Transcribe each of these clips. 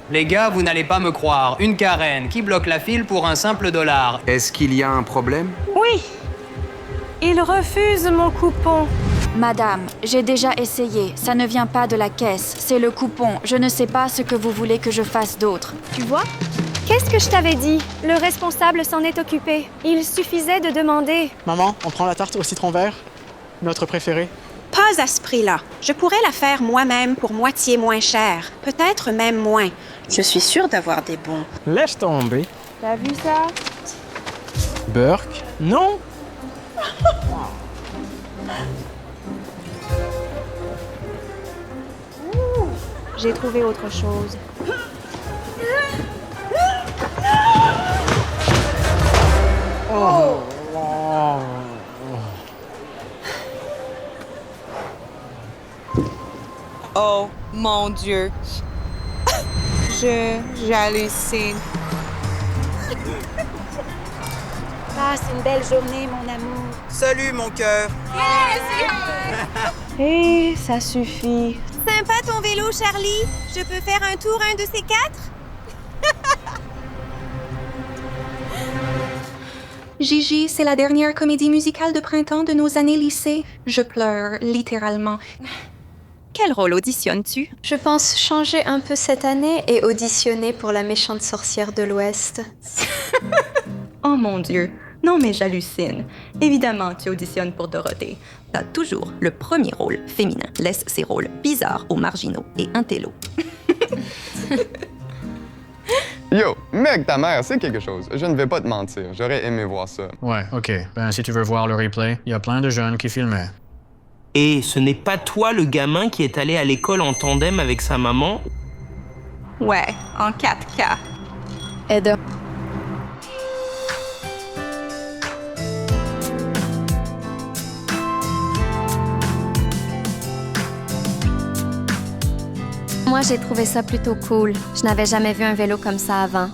Les gars, vous n'allez pas me croire. Une carène qui bloque la file pour un simple $1. Est-ce qu'il y a un problème? Oui. Il refuse mon coupon. Madame, j'ai déjà essayé. Ça ne vient pas de la caisse. C'est le coupon. Je ne sais pas ce que vous voulez que je fasse d'autre. Tu vois? Qu'est-ce que je t'avais dit? Le responsable s'en est occupé. Il suffisait de demander. Maman, on prend la tarte au citron vert? Notre préférée. Pas à ce prix-là. Je pourrais la faire moi-même pour moitié moins cher. Peut-être même moins. Je suis sûre d'avoir des bons. Laisse tomber. T'as vu ça? Burke? Non? J'ai trouvé autre chose. Oh, mon Dieu. J'hallucine. Passe une belle journée, mon amour. Salut, mon cœur. Et ça suffit. Sympa ton vélo, Charlie. Je peux faire un tour, un de ces quatre? Gigi, c'est la dernière comédie musicale de printemps de nos années lycée. Je pleure, littéralement. Quel rôle auditionnes-tu? Je pense changer un peu cette année et auditionner pour la méchante sorcière de l'Ouest. Oh mon Dieu, non mais j'hallucine. Évidemment, tu auditionnes pour Dorothée. T'as toujours le premier rôle féminin. Laisse ces rôles bizarres aux marginaux et intello. Yo, mec, ta mère, c'est quelque chose. Je ne vais pas te mentir, j'aurais aimé voir ça. Ouais, OK. Ben, si tu veux voir le replay, il y a plein de jeunes qui filmaient. Et ce n'est pas toi le gamin qui est allé à l'école en tandem avec sa maman? Ouais, en 4K. Aide. Moi, j'ai trouvé ça plutôt cool. Je n'avais jamais vu un vélo comme ça avant.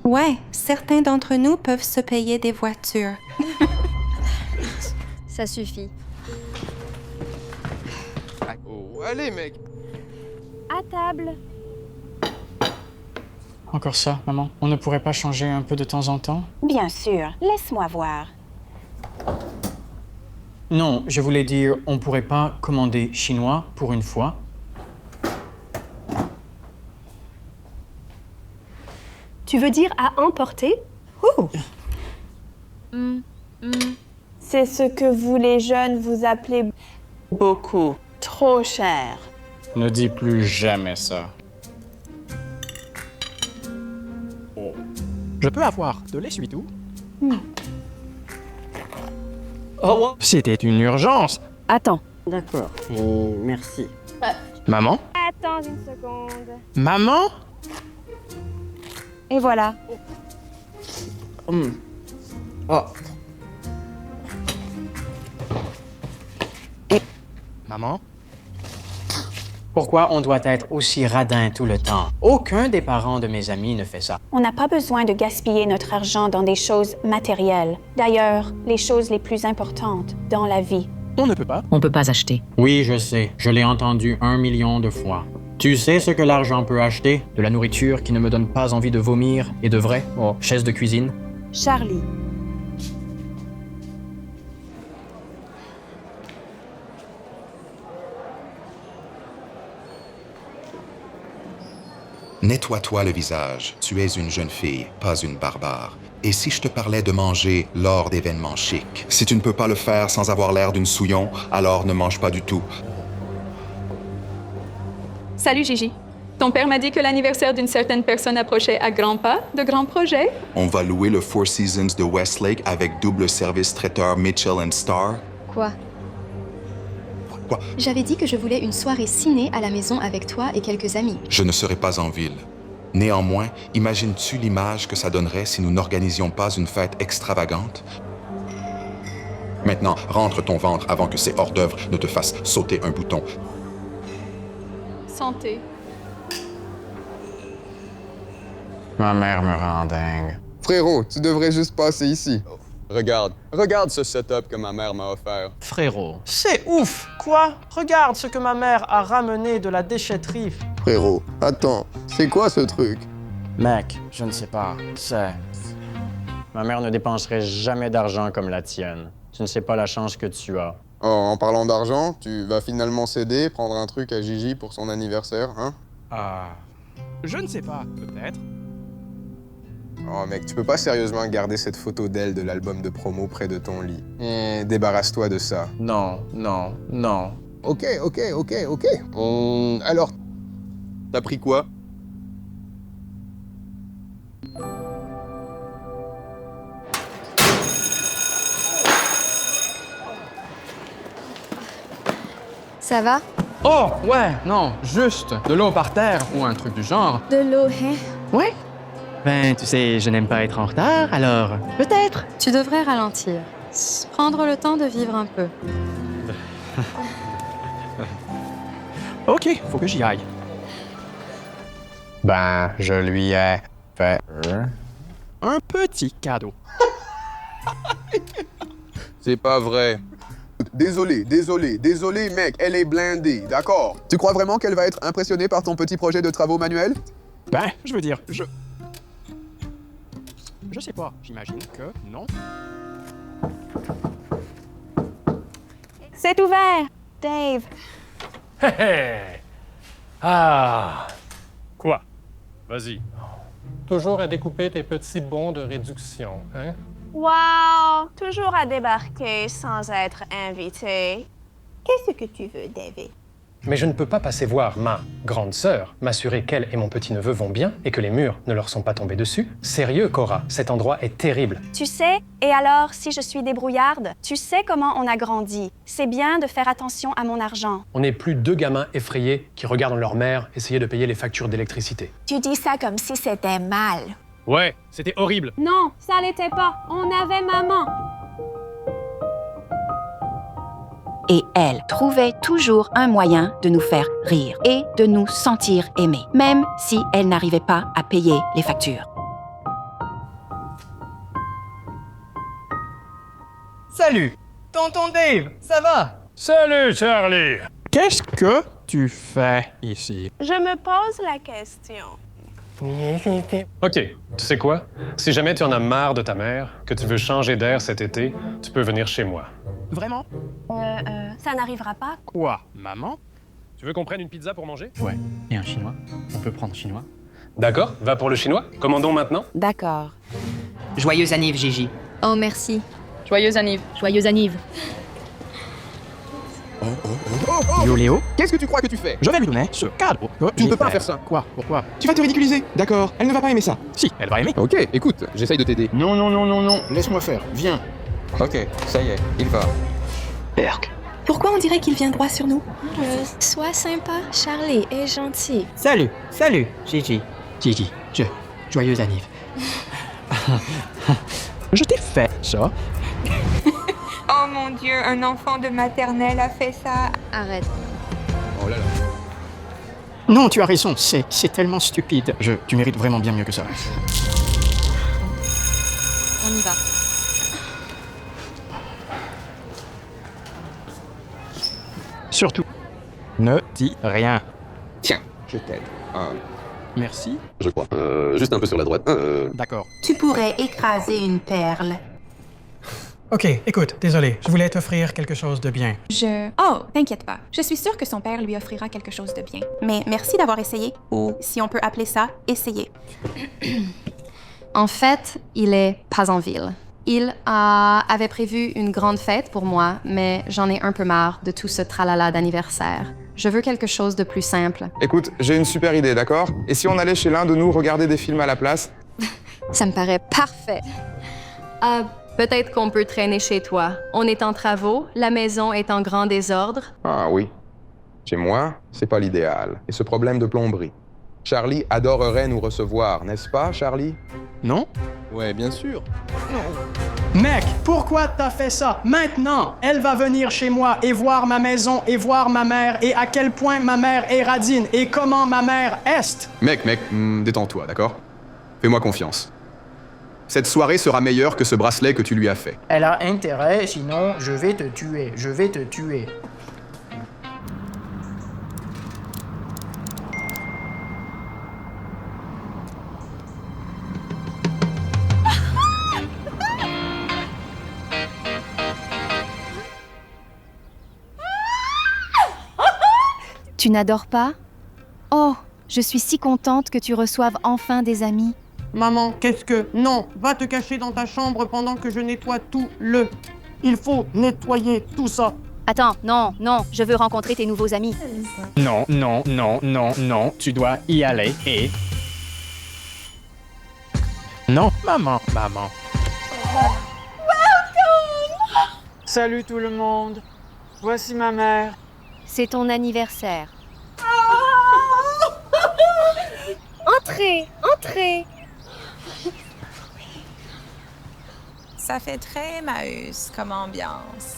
Ouais, certains d'entre nous peuvent se payer des voitures. Ça suffit. Oh, allez, mec. À table. Encore ça, maman. On ne pourrait pas changer un peu de temps en temps? Bien sûr. Laisse-moi voir. Non, je voulais dire, on pourrait pas commander chinois pour une fois? Tu veux dire à emporter? C'est ce que vous, les jeunes, vous appelez Beaucoup. trop cher. Ne dis plus jamais ça. Oh. Je peux avoir de l'essuie-tout? Oh, C'était une urgence. Attends. D'accord. Merci. Maman? Attends une seconde. Maman? Et voilà. Oh, Maman? pourquoi on doit être aussi radin tout le temps? Aucun des parents de mes amis ne fait ça. On n'a pas besoin de gaspiller notre argent dans des choses matérielles. D'ailleurs, les choses les plus importantes dans la vie. On ne peut pas. On peut pas acheter. Oui, je sais. Je l'ai entendu 1 million de fois. Tu sais ce que l'argent peut acheter? De la nourriture qui ne me donne pas envie de vomir et de vraies chaises de cuisine. Charlie. Nettoie-toi le visage. Tu es une jeune fille, pas une barbare. Et si je te parlais de manger lors d'événements chics? Si tu ne peux pas le faire sans avoir l'air d'une souillon, alors ne mange pas du tout. Salut Gigi. Ton père m'a dit que l'anniversaire d'une certaine personne approchait à grands pas. De grands projets? On va louer le Four Seasons de Westlake avec double service traiteur Mitchell and Star. Quoi? Quoi? J'avais dit que je voulais une soirée ciné à la maison avec toi et quelques amis. Je ne serai pas en ville. Néanmoins, imagines-tu l'image que ça donnerait si nous n'organisions pas une fête extravagante? Maintenant, rentre ton ventre avant que ces hors-d'œuvre ne te fassent sauter un bouton. Santé. Ma mère me rend dingue. Frérot, tu devrais juste passer ici. Regarde ce setup que ma mère m'a offert. Frérot, c'est ouf! Quoi? Regarde ce que ma mère a ramené de la déchetterie. Frérot, attends, c'est quoi ce truc? Mec, je ne sais pas. C'est... Ma mère ne dépenserait jamais d'argent comme la tienne. Tu ne sais pas la chance que tu as. Oh, en parlant d'argent, tu vas finalement céder, prendre un truc à Gigi pour son anniversaire, hein? Ah... Je ne sais pas, peut-être. Oh mec, tu peux pas sérieusement garder cette photo d'elle de l'album de promo près de ton lit. Débarrasse-toi de ça. Non, non, non. Ok. Alors, t'as pris quoi? Ça va? Oh, ouais, non, juste de l'eau par terre ou un truc du genre. De l'eau, hein? Ouais. Ben, tu sais, je n'aime pas être en retard, alors peut-être. Tu devrais ralentir. Prendre le temps de vivre un peu. Ok, faut que j'y aille. Ben, je lui ai fait un petit cadeau. C'est pas vrai. Désolé, mec, elle est blindée, d'accord? Tu crois vraiment qu'elle va être impressionnée par ton petit projet de travaux manuels? Ben, je veux dire, je sais pas, j'imagine que non. C'est ouvert, Dave. Hé hé! Ah! Quoi? Vas-y. Toujours à découper tes petits bons de réduction, hein? Wow! Toujours à débarquer sans être invité. Qu'est-ce que tu veux, David? Mais je ne peux pas passer voir ma grande sœur, m'assurer qu'elle et mon petit-neveu vont bien et que les murs ne leur sont pas tombés dessus. Sérieux, Cora, cet endroit est terrible. Tu sais, et alors, si je suis débrouillarde, tu sais comment on a grandi. C'est bien de faire attention à mon argent. On n'est plus deux gamins effrayés qui regardent leur mère essayer de payer les factures d'électricité. Tu dis ça comme si c'était mal. Ouais, c'était horrible. Non, ça l'était pas. On avait maman. Et elle trouvait toujours un moyen de nous faire rire et de nous sentir aimés, même si elle n'arrivait pas à payer les factures. Salut! Tonton Dave, ça va? Salut, Charlie! Qu'est-ce que tu fais ici? Je me pose la question. Ok, tu sais quoi? Si jamais tu en as marre de ta mère, que tu veux changer d'air cet été, tu peux venir chez moi. Vraiment? Ça n'arrivera pas. Quoi? Maman? Tu veux qu'on prenne une pizza pour manger? Ouais. Et un chinois? On peut prendre chinois? D'accord, va pour le chinois. Commandons maintenant. D'accord. Joyeuse anniv, Gigi. Oh, merci. Joyeuse anniv. Joyeuse anniv. Yo Léo, Qu'est-ce que tu crois que tu fais? je vais lui donner ce cadeau. Tu ne peux pas faire ça. Quoi? Pourquoi? Tu vas te ridiculiser. D'accord, elle ne va pas aimer ça. Si, elle va aimer. Ok, écoute, j'essaye de t'aider. Non. Laisse-moi faire. Viens. Ok, ça y est, il va. Pourquoi on dirait qu'il vient droit sur nous? Sois sympa. Charlie est gentil. Salut, Gigi. Gigi, joyeuse anniv. Je t'ai fait ça. Oh mon Dieu, un enfant de maternelle a fait ça. Arrête. Oh là là. Non, tu as raison, c'est tellement stupide. Tu mérites vraiment bien mieux que ça. On y va. Surtout, ne dis rien. Tiens, je t'aide. Merci. Je crois. Juste un peu sur la droite. D'accord. Tu pourrais écraser une perle. Ok, écoute, désolé, je voulais t'offrir quelque chose de bien. Oh, t'inquiète pas. Je suis sûre que son père lui offrira quelque chose de bien. Mais merci d'avoir essayé, ou si on peut appeler ça, essayer. En fait, il est pas en ville. Il avait prévu une grande fête pour moi, mais j'en ai un peu marre de tout ce tralala d'anniversaire. Je veux quelque chose de plus simple. Écoute, j'ai une super idée, d'accord? Et si on allait chez l'un de nous regarder des films à la place? Ça me paraît parfait. Peut-être qu'on peut traîner chez toi. On est en travaux, la maison est en grand désordre. Ah oui. Chez moi, c'est pas l'idéal. Et ce problème de plomberie. Charlie adorerait nous recevoir, n'est-ce pas, Charlie? Non? Ouais, bien sûr. Mec, pourquoi t'as fait ça? Maintenant, elle va venir chez moi et voir ma maison et voir ma mère et à quel point ma mère est radine et comment ma mère est. Mec, détends-toi, d'accord? Fais-moi confiance. Cette soirée sera meilleure que ce bracelet que tu lui as fait. Elle a intérêt, sinon je vais te tuer. Je vais te tuer. Tu n'adores pas? Oh, je suis si contente que tu reçoives enfin des amis. Maman, qu'est-ce que... Non, va te cacher dans ta chambre pendant que je nettoie tout le... Il faut nettoyer tout ça. Attends, non, je veux rencontrer tes nouveaux amis. Non, non, non, non, non, tu dois y aller et... Non, maman. Salut tout le monde. Voici ma mère. C'est ton anniversaire. Entrez. Ça fait très Emmaüs comme ambiance.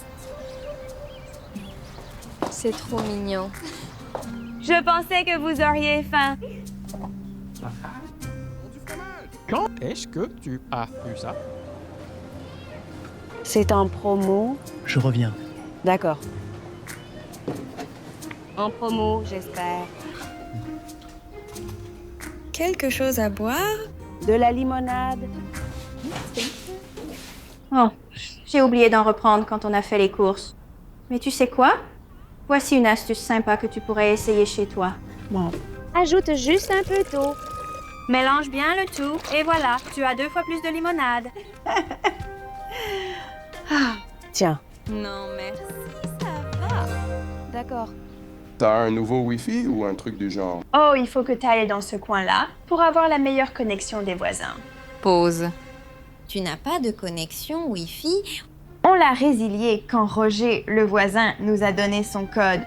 C'est trop mignon. Je pensais que vous auriez faim. Quand est-ce que tu as eu ça? C'est en promo. Je reviens. D'accord. En promo, j'espère. Quelque chose à boire? De la limonade. Oh, j'ai oublié d'en reprendre quand on a fait les courses. Mais tu sais quoi? Voici une astuce sympa que tu pourrais essayer chez toi. Bon. Ajoute juste un peu d'eau. Mélange bien le tout et voilà, tu as 2 fois plus de limonade. Tiens. Non, merci, ça va. D'accord. T'as un nouveau Wi-Fi ou un truc du genre? Oh, il faut que tu ailles dans ce coin-là pour avoir la meilleure connexion des voisins. Pause. Tu n'as pas de connexion Wi-Fi? On l'a résilié quand Roger, le voisin, nous a donné son code.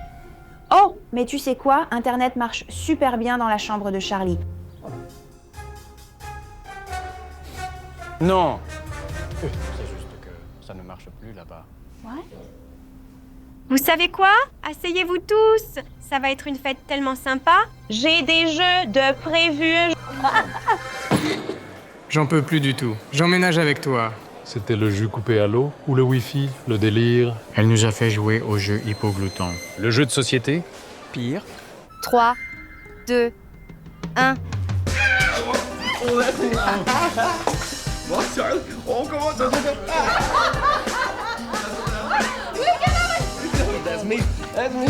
Oh, mais tu sais quoi? Internet marche super bien dans la chambre de Charlie. Non. C'est juste que ça ne marche plus là-bas. Ouais. Vous savez quoi? Asseyez-vous tous. Ça va être une fête tellement sympa. J'ai des jeux de prévus. J'en peux plus du tout. J'emménage avec toi. C'était le jus coupé à l'eau ou le Wi-Fi, le délire? Elle nous a fait jouer au jeu Hippoglouton. Le jeu de société? Pire. 3, 2, 1. Bon, Charles, on commence à... That's me.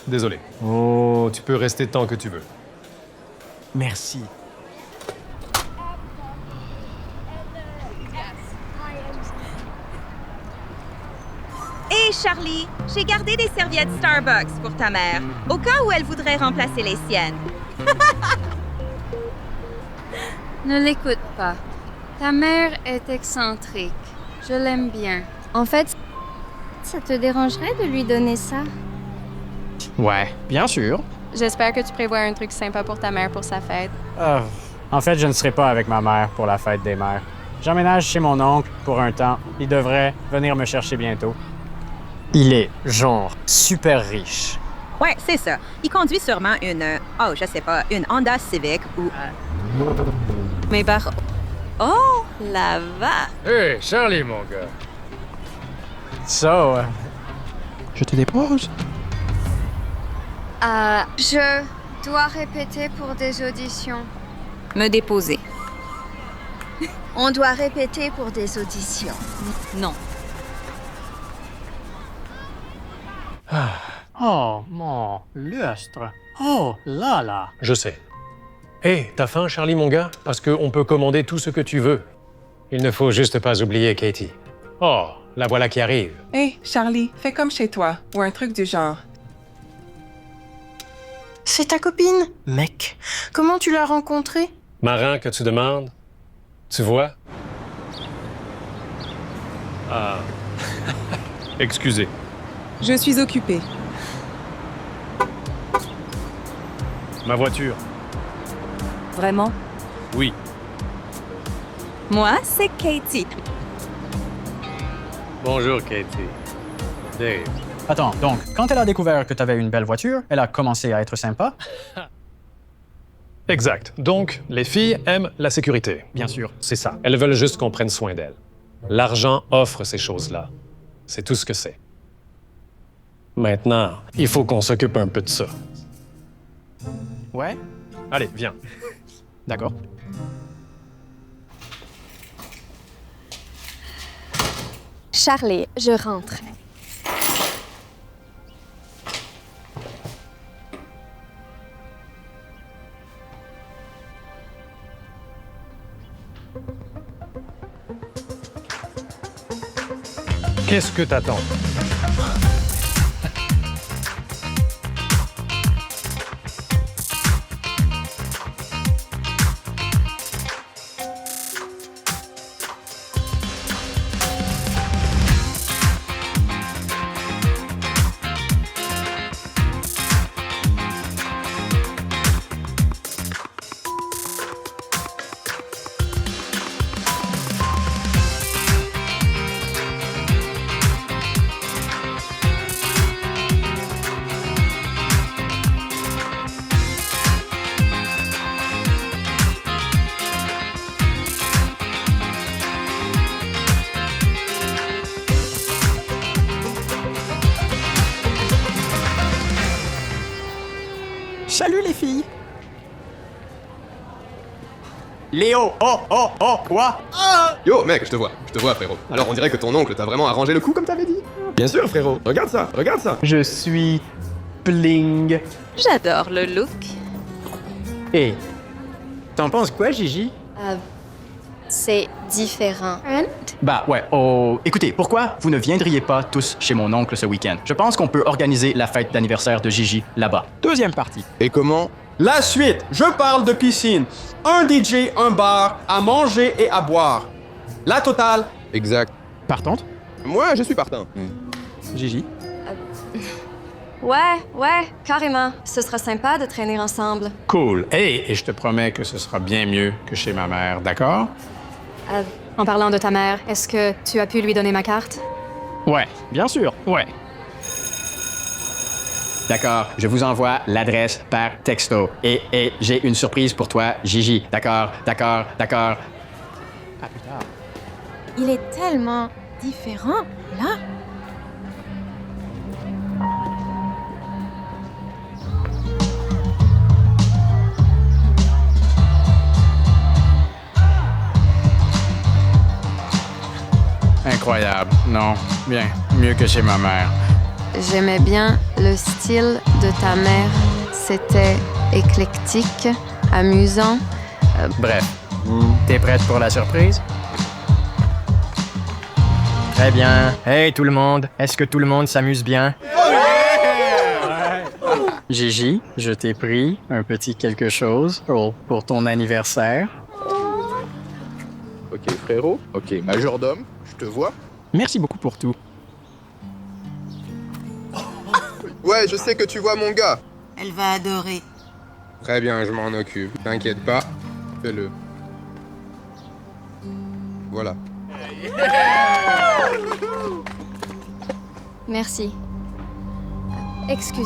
Désolé. Oh, tu peux rester tant que tu veux. Merci. Hé, Charlie, j'ai gardé des serviettes Starbucks pour ta mère, au cas où elle voudrait remplacer les siennes. Ne l'écoute pas. Ta mère est excentrique. Je l'aime bien. En fait, ça te dérangerait de lui donner ça? Ouais, bien sûr. J'espère que tu prévois un truc sympa pour ta mère pour sa fête. En fait, je ne serai pas avec ma mère pour la fête des mères. J'emménage chez mon oncle pour un temps. Il devrait venir me chercher bientôt. Il est, genre, super riche. Ouais, c'est ça. Il conduit sûrement une, je sais pas, une Honda Civic ou... Mais par... Oh, la vache! Hey, Charlie, mon gars! So, je te dépose? Je dois répéter pour des auditions. Me déposer. On doit répéter pour des auditions. Non. Oh, mon lustre. Oh, là, là. Je sais. Hé, t'as faim, Charlie, mon gars? Parce qu'on peut commander tout ce que tu veux. Il ne faut juste pas oublier Katie. Oh, la voilà qui arrive. Hé, Charlie, fais comme chez toi, ou un truc du genre. C'est ta copine? Mec, comment tu l'as rencontrée? Marin que tu demandes? Tu vois? Ah. Excusez. Je suis occupée. Ma voiture. Vraiment? Oui. Moi, c'est Katie. Bonjour, Katie. Dave. Attends, donc, quand elle a découvert que t'avais une belle voiture, elle a commencé à être sympa? Exact. Donc, les filles aiment la sécurité. Bien sûr. C'est ça. Elles veulent juste qu'on prenne soin d'elles. L'argent offre ces choses-là. C'est tout ce que c'est. Maintenant, il faut qu'on s'occupe un peu de ça. Ouais? Allez, viens. D'accord. Charlie, je rentre. Qu'est-ce que t'attends? Salut les filles! Léo! Oh, quoi? Yo, mec, je te vois, frérot. Alors on dirait que ton oncle t'a vraiment arrangé le coup comme t'avais dit. Bien sûr, frérot, regarde ça. Je suis bling. J'adore le look. Et t'en penses quoi, Gigi? C'est différent. Bah ouais, écoutez, pourquoi vous ne viendriez pas tous chez mon oncle ce week-end? Je pense qu'on peut organiser la fête d'anniversaire de Gigi là-bas. Deuxième partie. Et comment? La suite, je parle de piscine. Un DJ, un bar, à manger et à boire. La totale. Exact. Partante? Moi, je suis partant. Gigi? Ouais, carrément. Ce sera sympa de traîner ensemble. Cool. Hey, et je te promets que ce sera bien mieux que chez ma mère, d'accord? En parlant de ta mère, est-ce que tu as pu lui donner ma carte? Ouais, bien sûr, ouais. D'accord, je vous envoie l'adresse par texto. Et j'ai une surprise pour toi, Gigi. D'accord. À plus tard. Il est tellement différent, là. Incroyable. Non, bien, mieux que chez ma mère. J'aimais bien le style de ta mère. C'était éclectique, amusant. Bref, t'es prête pour la surprise? Très bien. Hey tout le monde, est-ce que tout le monde s'amuse bien? Gigi, je t'ai pris un petit quelque chose pour ton anniversaire. Ok, frérot. Ok, majordome, je te vois. Merci beaucoup pour tout. Ouais, je sais que tu vois mon gars. Elle va adorer. Très bien, je m'en occupe. T'inquiète pas, fais-le. Voilà. Merci. Excusez.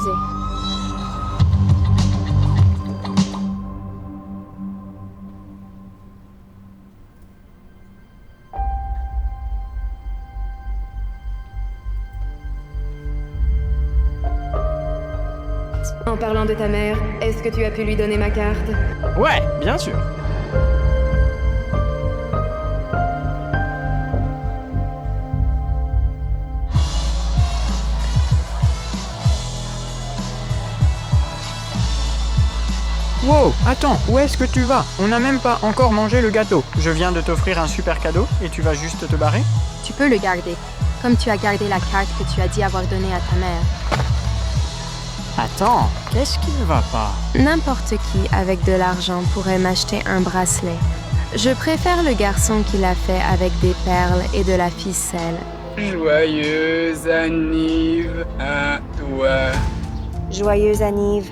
En parlant de ta mère, est-ce que tu as pu lui donner ma carte? Ouais, bien sûr. Wow, attends, où est-ce que tu vas? On n'a même pas encore mangé le gâteau. Je viens de t'offrir un super cadeau et tu vas juste te barrer? Tu peux le garder, comme tu as gardé la carte que tu as dit avoir donnée à ta mère. Attends, qu'est-ce qui ne va pas? N'importe qui avec de l'argent pourrait m'acheter un bracelet. Je préfère le garçon qui l'a fait avec des perles et de la ficelle. Joyeuse anniv à toi. Joyeuse anniv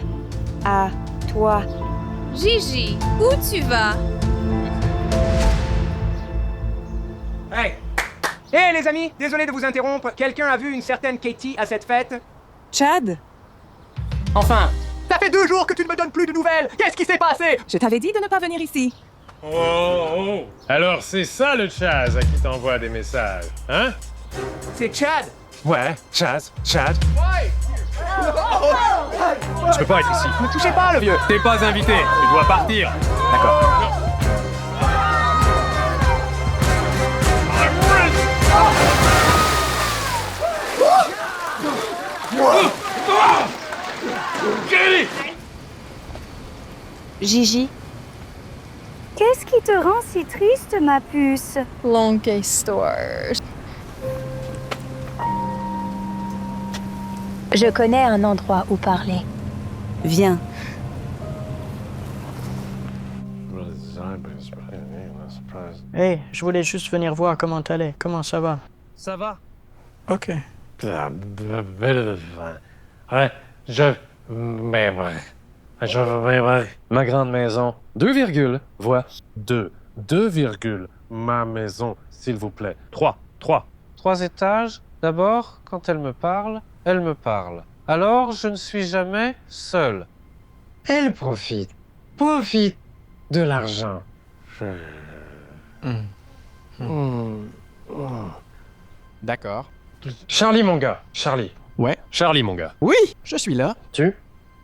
à toi. Gigi, où tu vas? Hey! Hey les amis, désolé de vous interrompre. Quelqu'un a vu une certaine Katie à cette fête? Chad? Enfin, ça fait 2 jours que tu ne me donnes plus de nouvelles. Qu'est-ce qui s'est passé? Je t'avais dit de ne pas venir ici. Oh! Alors c'est ça le Chaz à qui t'envoie des messages, hein? C'est Chad. Ouais, Chaz. Ouais! Tu peux pas être ici. Ne touchez pas, le vieux. T'es pas invité, tu dois partir. D'accord. Gigi, Qu'est-ce qui te rend si triste, ma puce? Longue histoire. Je connais un endroit où parler. Viens. Hey, je voulais juste venir voir comment t'allais. Comment ça va? Ça va? OK. Ouais, ma grande maison. 2 virgules, voix. 2 virgules. Ma maison, s'il vous plaît. 3. 3 étages. D'abord, quand elle me parle. Alors, je ne suis jamais seul. Elle profite de l'argent. D'accord. Charlie, mon gars. Charlie. Ouais. Charlie, mon gars. Oui, je suis là. Tu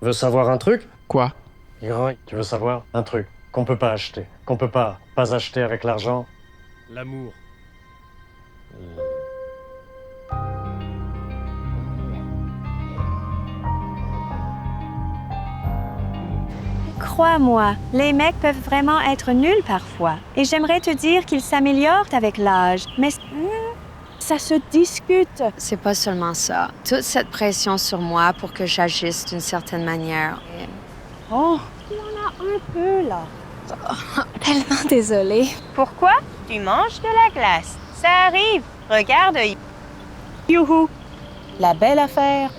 veux savoir un truc? Quoi? Tu veux savoir un truc qu'on peut pas acheter, qu'on peut pas acheter avec l'argent? L'amour. Crois-moi, les mecs peuvent vraiment être nuls parfois. Et j'aimerais te dire qu'ils s'améliorent avec l'âge. Mais ça se discute. C'est pas seulement ça. Toute cette pression sur moi pour que j'agisse d'une certaine manière. Oh, il y en a un peu là. Tellement désolée. Pourquoi? Tu manges de la glace. Ça arrive. Regarde. Youhou! La belle affaire.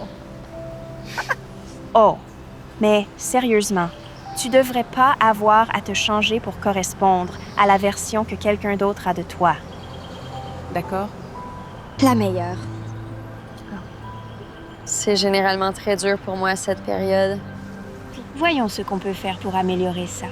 Oh, mais sérieusement, tu devrais pas avoir à te changer pour correspondre à la version que quelqu'un d'autre a de toi. D'accord? La meilleure. C'est généralement très dur pour moi cette période. Voyons ce qu'on peut faire pour améliorer ça.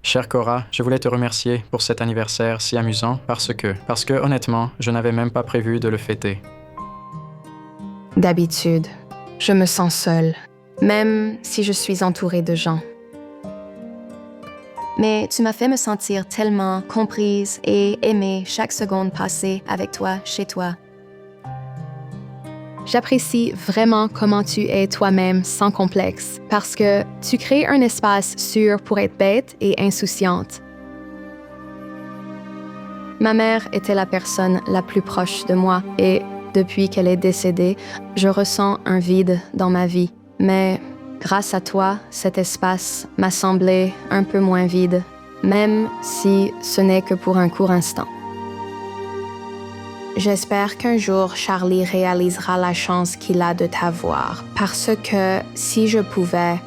Chère Cora, je voulais te remercier pour cet anniversaire si amusant parce que honnêtement, je n'avais même pas prévu de le fêter. D'habitude, je me sens seule, même si je suis entourée de gens. Mais tu m'as fait me sentir tellement comprise et aimée chaque seconde passée avec toi, chez toi. J'apprécie vraiment comment tu es toi-même sans complexe, parce que tu crées un espace sûr pour être bête et insouciante. Ma mère était la personne la plus proche de moi et depuis qu'elle est décédée, je ressens un vide dans ma vie. Mais grâce à toi, cet espace m'a semblé un peu moins vide, même si ce n'est que pour un court instant. J'espère qu'un jour, Charlie réalisera la chance qu'il a de t'avoir, parce que si je pouvais,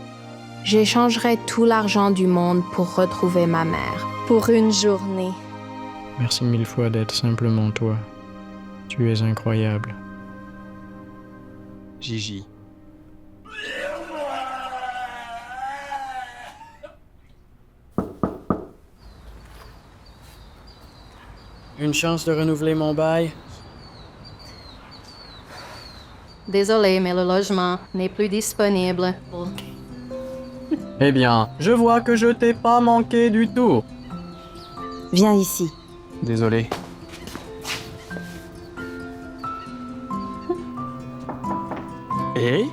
j'échangerais tout l'argent du monde pour retrouver ma mère, pour une journée. Merci 1000 fois d'être simplement toi. Tu es incroyable. Gigi. Une chance de renouveler mon bail? Désolée, mais le logement n'est plus disponible. Eh bien, je vois que je t'ai pas manqué du tout. Viens ici. Désolé. Et?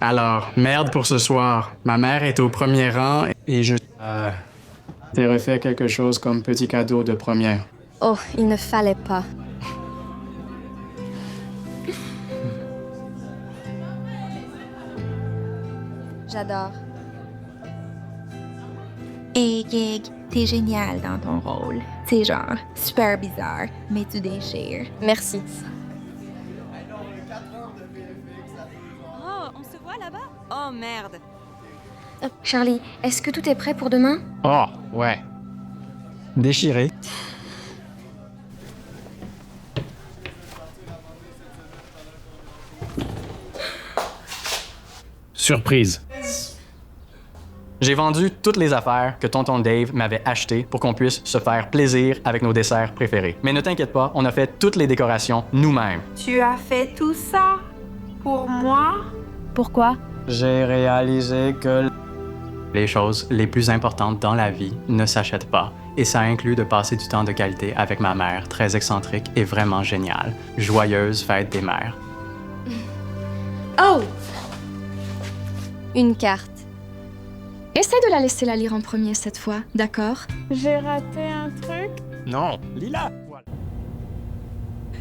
Alors, merde pour ce soir. Ma mère est au premier rang et je t'ai refait quelque chose comme petit cadeau de première. Oh, il ne fallait pas. J'adore. Hey Gig, t'es génial dans ton rôle. C'est genre super bizarre, mais tu déchires. Merci. Oh, on se voit là-bas? Oh merde. Charlie, est-ce que tout est prêt pour demain? Oh, ouais. Déchiré. Surprise. J'ai vendu toutes les affaires que tonton Dave m'avait achetées pour qu'on puisse se faire plaisir avec nos desserts préférés. Mais ne t'inquiète pas, on a fait toutes les décorations nous-mêmes. Tu as fait tout ça? Pour moi? Pourquoi? J'ai réalisé que les choses les plus importantes dans la vie ne s'achètent pas. Et ça inclut de passer du temps de qualité avec ma mère, très excentrique et vraiment géniale. Joyeuse fête des mères. Oh! Une carte. Essaie de la laisser la lire en premier cette fois, d'accord? J'ai raté un truc. Non, Lila!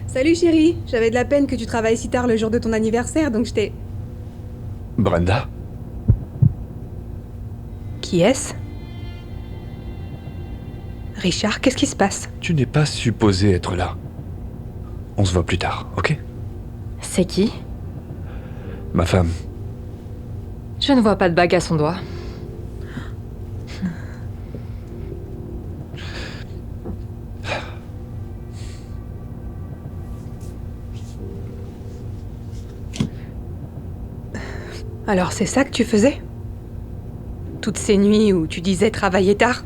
Salut chérie, j'avais de la peine que tu travailles si tard le jour de ton anniversaire, donc je t'ai... Brenda? Qui est-ce? Richard, qu'est-ce qui se passe? Tu n'es pas supposé être là. On se voit plus tard, ok? C'est qui? Ma femme. Je ne vois pas de bague à son doigt. Alors c'est ça que tu faisais? Toutes ces nuits où tu disais travailler tard?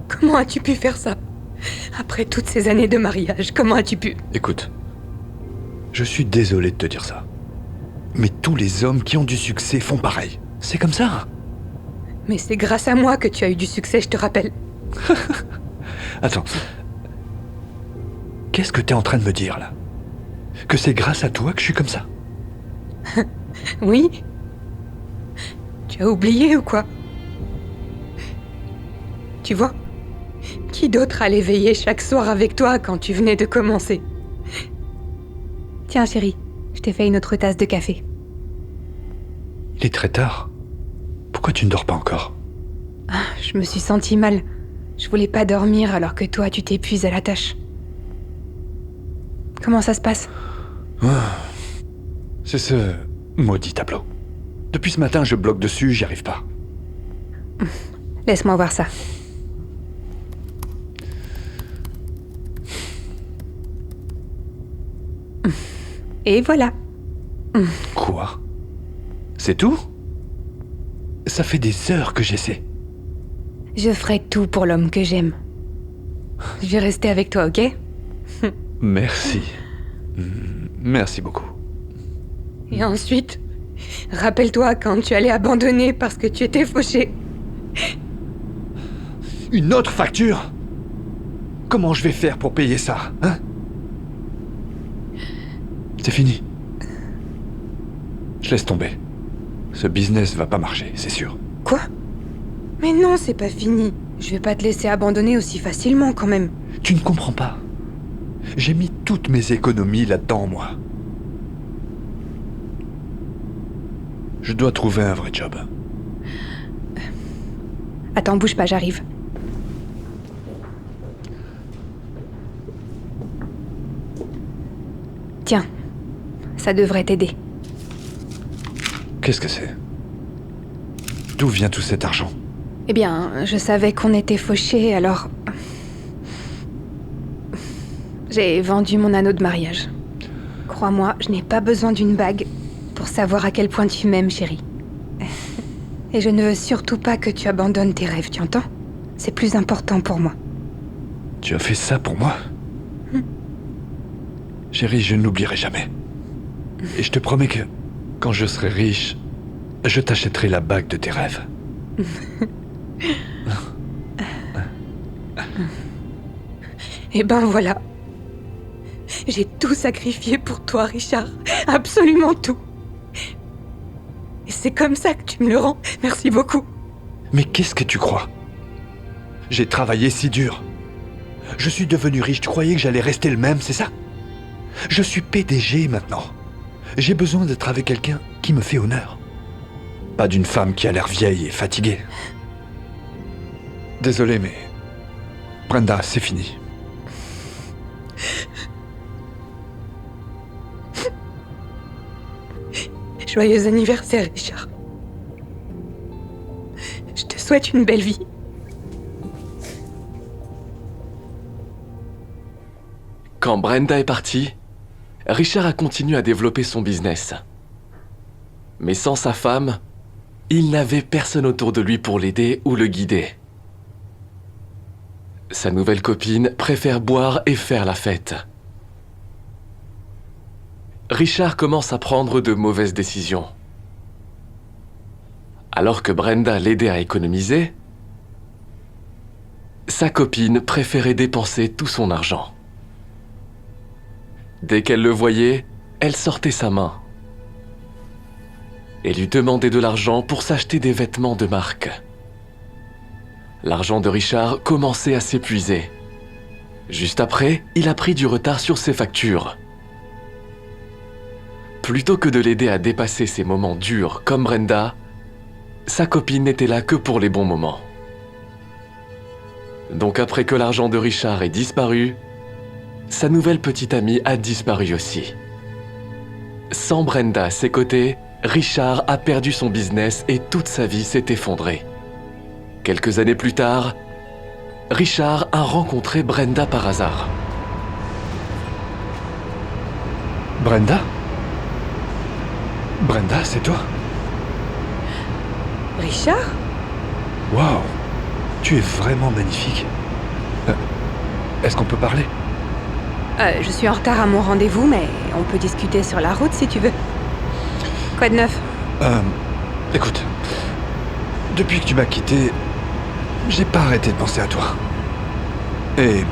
Comment as-tu pu faire ça? Après toutes ces années de mariage, comment as-tu pu? Écoute, je suis désolé de te dire ça. Mais tous les hommes qui ont du succès font pareil. C'est comme ça. Mais c'est grâce à moi que tu as eu du succès, je te rappelle. Attends. Qu'est-ce que t'es en train de me dire, là? Que c'est grâce à toi que je suis comme ça? Oui? Tu as oublié ou quoi? Tu vois? Qui d'autre allait veiller chaque soir avec toi quand tu venais de commencer? Tiens chérie, je t'ai fait une autre tasse de café. Il est très tard. Pourquoi tu ne dors pas encore? Ah, je me suis sentie mal. Je voulais pas dormir alors que toi tu t'épuises à la tâche. Comment ça se passe? C'est ce maudit tableau. Depuis ce matin, je bloque dessus, j'y arrive pas. Laisse-moi voir ça. Et voilà. Quoi? C'est tout? Ça fait des heures que j'essaie. Je ferai tout pour l'homme que j'aime. Je vais rester avec toi, ok? Merci. Merci beaucoup. Et ensuite, rappelle-toi quand tu allais abandonner parce que tu étais fauché. Une autre facture? Comment je vais faire pour payer ça, hein? C'est fini. Je laisse tomber. Ce business va pas marcher, c'est sûr. Quoi? Mais non, c'est pas fini. Je vais pas te laisser abandonner aussi facilement quand même. Tu ne comprends pas. J'ai mis toutes mes économies là-dedans, moi. Je dois trouver un vrai job. Attends, bouge pas, j'arrive. Tiens, ça devrait t'aider. Qu'est-ce que c'est? D'où vient tout cet argent? Eh bien, je savais qu'on était fauchés, alors... J'ai vendu mon anneau de mariage. Crois-moi, je n'ai pas besoin d'une bague pour savoir à quel point tu m'aimes, chérie. Et je ne veux surtout pas que tu abandonnes tes rêves, tu entends? C'est plus important pour moi. Tu as fait ça pour moi? Chérie, je n'oublierai jamais. Et je te promets que, quand je serai riche, je t'achèterai la bague de tes rêves. Eh ben voilà. J'ai tout sacrifié pour toi, Richard. Absolument tout. Et c'est comme ça que tu me le rends. Merci beaucoup. Mais qu'est-ce que tu crois? J'ai travaillé si dur. Je suis devenu riche, tu croyais que j'allais rester le même, c'est ça? Je suis PDG maintenant. J'ai besoin d'être avec quelqu'un qui me fait honneur. Pas d'une femme qui a l'air vieille et fatiguée. Désolé, mais... Brenda, c'est fini. Joyeux anniversaire, Richard. Je te souhaite une belle vie. Quand Brenda est partie, Richard a continué à développer son business. Mais sans sa femme, il n'avait personne autour de lui pour l'aider ou le guider. Sa nouvelle copine préfère boire et faire la fête. Richard commence à prendre de mauvaises décisions. Alors que Brenda l'aidait à économiser, sa copine préférait dépenser tout son argent. Dès qu'elle le voyait, elle sortait sa main et lui demandait de l'argent pour s'acheter des vêtements de marque. L'argent de Richard commençait à s'épuiser. Juste après, il a pris du retard sur ses factures. Plutôt que de l'aider à dépasser ces moments durs comme Brenda, sa copine n'était là que pour les bons moments. Donc après que l'argent de Richard ait disparu, sa nouvelle petite amie a disparu aussi. Sans Brenda à ses côtés, Richard a perdu son business et toute sa vie s'est effondrée. Quelques années plus tard, Richard a rencontré Brenda par hasard. Brenda? Brenda, c'est toi? Richard? Waouh! Tu es vraiment magnifique. Est-ce qu'on peut parler? Je suis en retard à mon rendez-vous, mais on peut discuter sur la route si tu veux. Quoi de neuf? Écoute, depuis que tu m'as quitté, j'ai pas arrêté de penser à toi. Et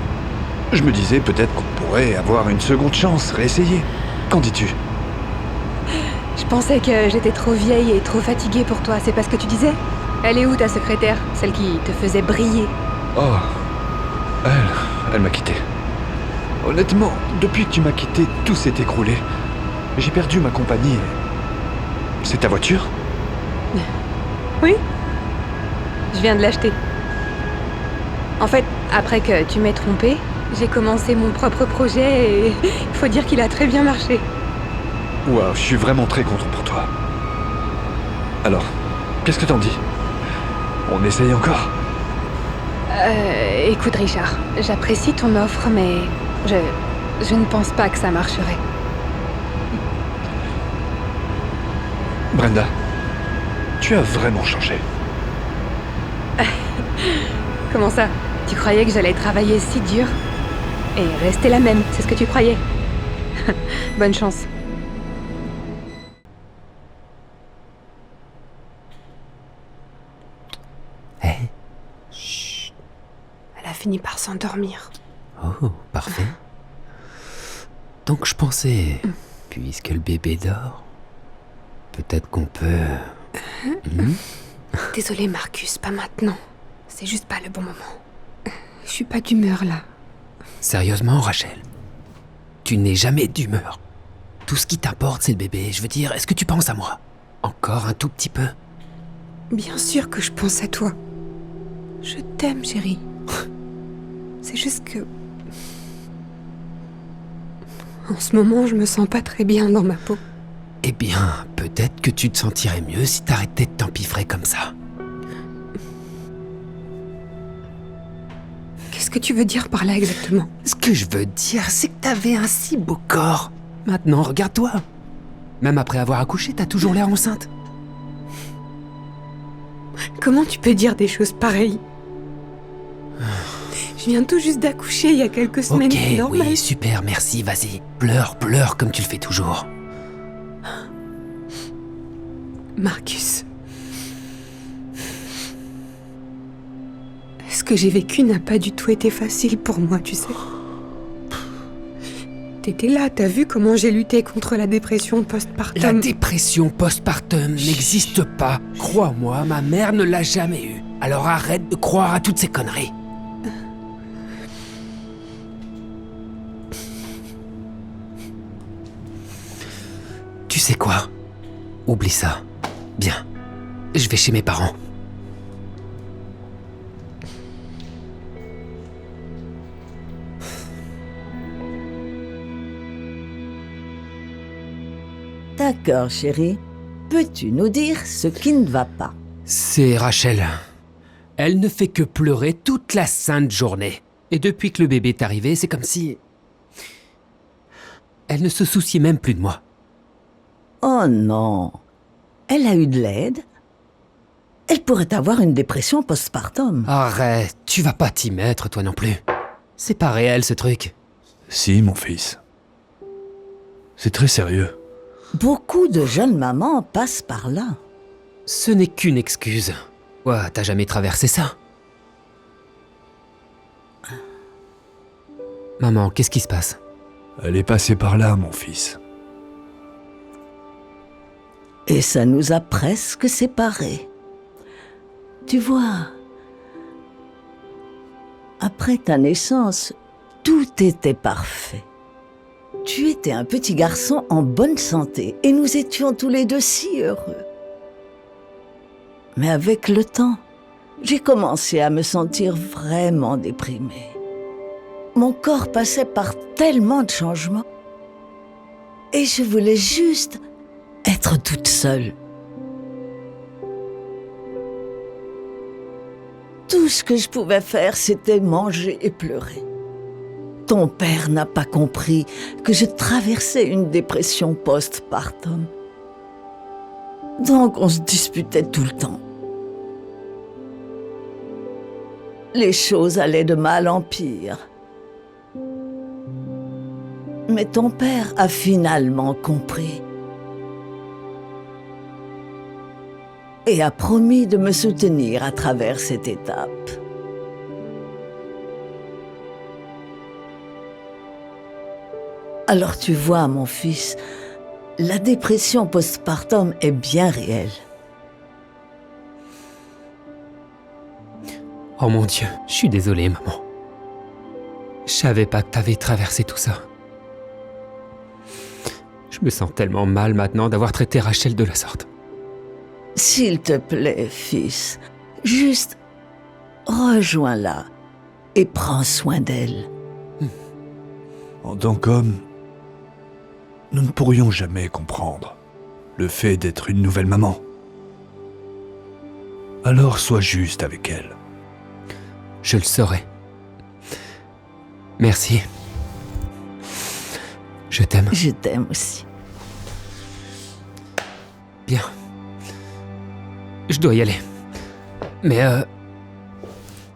je me disais peut-être qu'on pourrait avoir une seconde chance, réessayer. Qu'en dis-tu? Je pensais que j'étais trop vieille et trop fatiguée pour toi, c'est pas ce que tu disais? Elle est où ta secrétaire? Celle qui te faisait briller? Oh, elle m'a quitté. Honnêtement, depuis que tu m'as quitté, tout s'est écroulé. J'ai perdu ma compagnie. C'est ta voiture? Oui. Je viens de l'acheter. En fait, après que tu m'aies trompée, j'ai commencé mon propre projet et il faut dire qu'il a très bien marché. Waouh, je suis vraiment très content pour toi. Alors, qu'est-ce que t'en dis? On essaye encore? Écoute Richard, j'apprécie ton offre, mais je ne pense pas que ça marcherait. Brenda, tu as vraiment changé. Comment ça? Tu croyais que j'allais travailler si dur? Et rester la même, c'est ce que tu croyais? Bonne chance. Chut. Elle a fini par s'endormir. Oh, parfait. Donc je pensais, puisque le bébé dort, peut-être qu'on peut... Désolée Marcus, pas maintenant. C'est juste pas le bon moment. Je suis pas d'humeur là. Sérieusement, Rachel, tu n'es jamais d'humeur. Tout ce qui t'importe, c'est le bébé. Je veux dire, est-ce que tu penses à moi? Encore un tout petit peu? Bien sûr que je pense à toi. Je t'aime, chérie. C'est juste que... En ce moment, je me sens pas très bien dans ma peau. Eh bien, peut-être que tu te sentirais mieux si t'arrêtais de t'empiffrer comme ça. Qu'est-ce que tu veux dire par là exactement? Ce que je veux dire, c'est que t'avais un si beau corps. Maintenant, regarde-toi. Même après avoir accouché, t'as toujours l'air enceinte. Comment tu peux dire des choses pareilles? Je viens tout juste d'accoucher il y a quelques semaines. Ok, normal. oui, super, merci, vas-y. Pleure, pleure comme tu le fais toujours. Marcus. Ce que j'ai vécu n'a pas du tout été facile pour moi, tu sais. T'étais là, t'as vu comment j'ai lutté contre la dépression postpartum. La dépression postpartum n'existe pas. Crois-moi, ma mère ne l'a jamais eue. Alors arrête de croire à toutes ces conneries. Tu sais quoi? Oublie ça. Bien. Je vais chez mes parents. D'accord, chérie. Peux-tu nous dire ce qui ne va pas? C'est Rachel. Elle ne fait que pleurer toute la sainte journée. Et depuis que le bébé est arrivé, c'est comme si... Elle ne se soucie même plus de moi. Oh non. Elle a eu de l'aide? Elle pourrait avoir une dépression postpartum. Arrête, tu vas pas t'y mettre toi non plus. C'est pas réel ce truc. Si, mon fils. C'est très sérieux. Beaucoup de jeunes mamans passent par là. Ce n'est qu'une excuse. Quoi, t'as jamais traversé ça? Maman, qu'est-ce qui se passe? Elle est passée par là, mon fils. Et ça nous a presque séparés. Tu vois, après ta naissance, tout était parfait. Tu étais un petit garçon en bonne santé et nous étions tous les deux si heureux. Mais avec le temps, j'ai commencé à me sentir vraiment déprimée. Mon corps passait par tellement de changements et je voulais juste être toute seule. Tout ce que je pouvais faire, c'était manger et pleurer. Ton père n'a pas compris que je traversais une dépression post-partum. Donc on se disputait tout le temps. Les choses allaient de mal en pire. Mais ton père a finalement compris. Et a promis de me soutenir à travers cette étape. Alors tu vois, mon fils, la dépression postpartum est bien réelle. Oh mon Dieu, je suis désolé, maman. Je savais pas que t'avais traversé tout ça. Je me sens tellement mal maintenant d'avoir traité Rachel de la sorte. S'il te plaît, fils, juste rejoins-la et prends soin d'elle. En tant qu'homme, nous ne pourrions jamais comprendre le fait d'être une nouvelle maman. Alors sois juste avec elle. Je le saurai. Merci. Je t'aime. Je t'aime aussi. Bien. Je dois y aller. Mais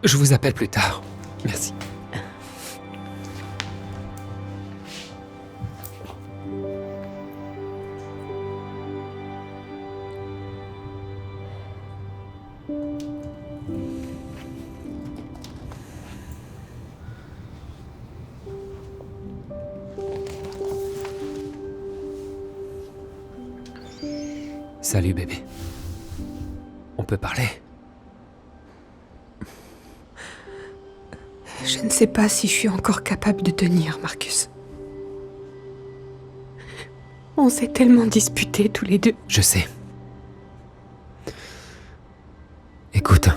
je vous appelle plus tard. Merci. Salut bébé. On peut parler? Je ne sais pas si je suis encore capable de tenir, Marcus. On s'est tellement disputés tous les deux. Je sais. Écoute.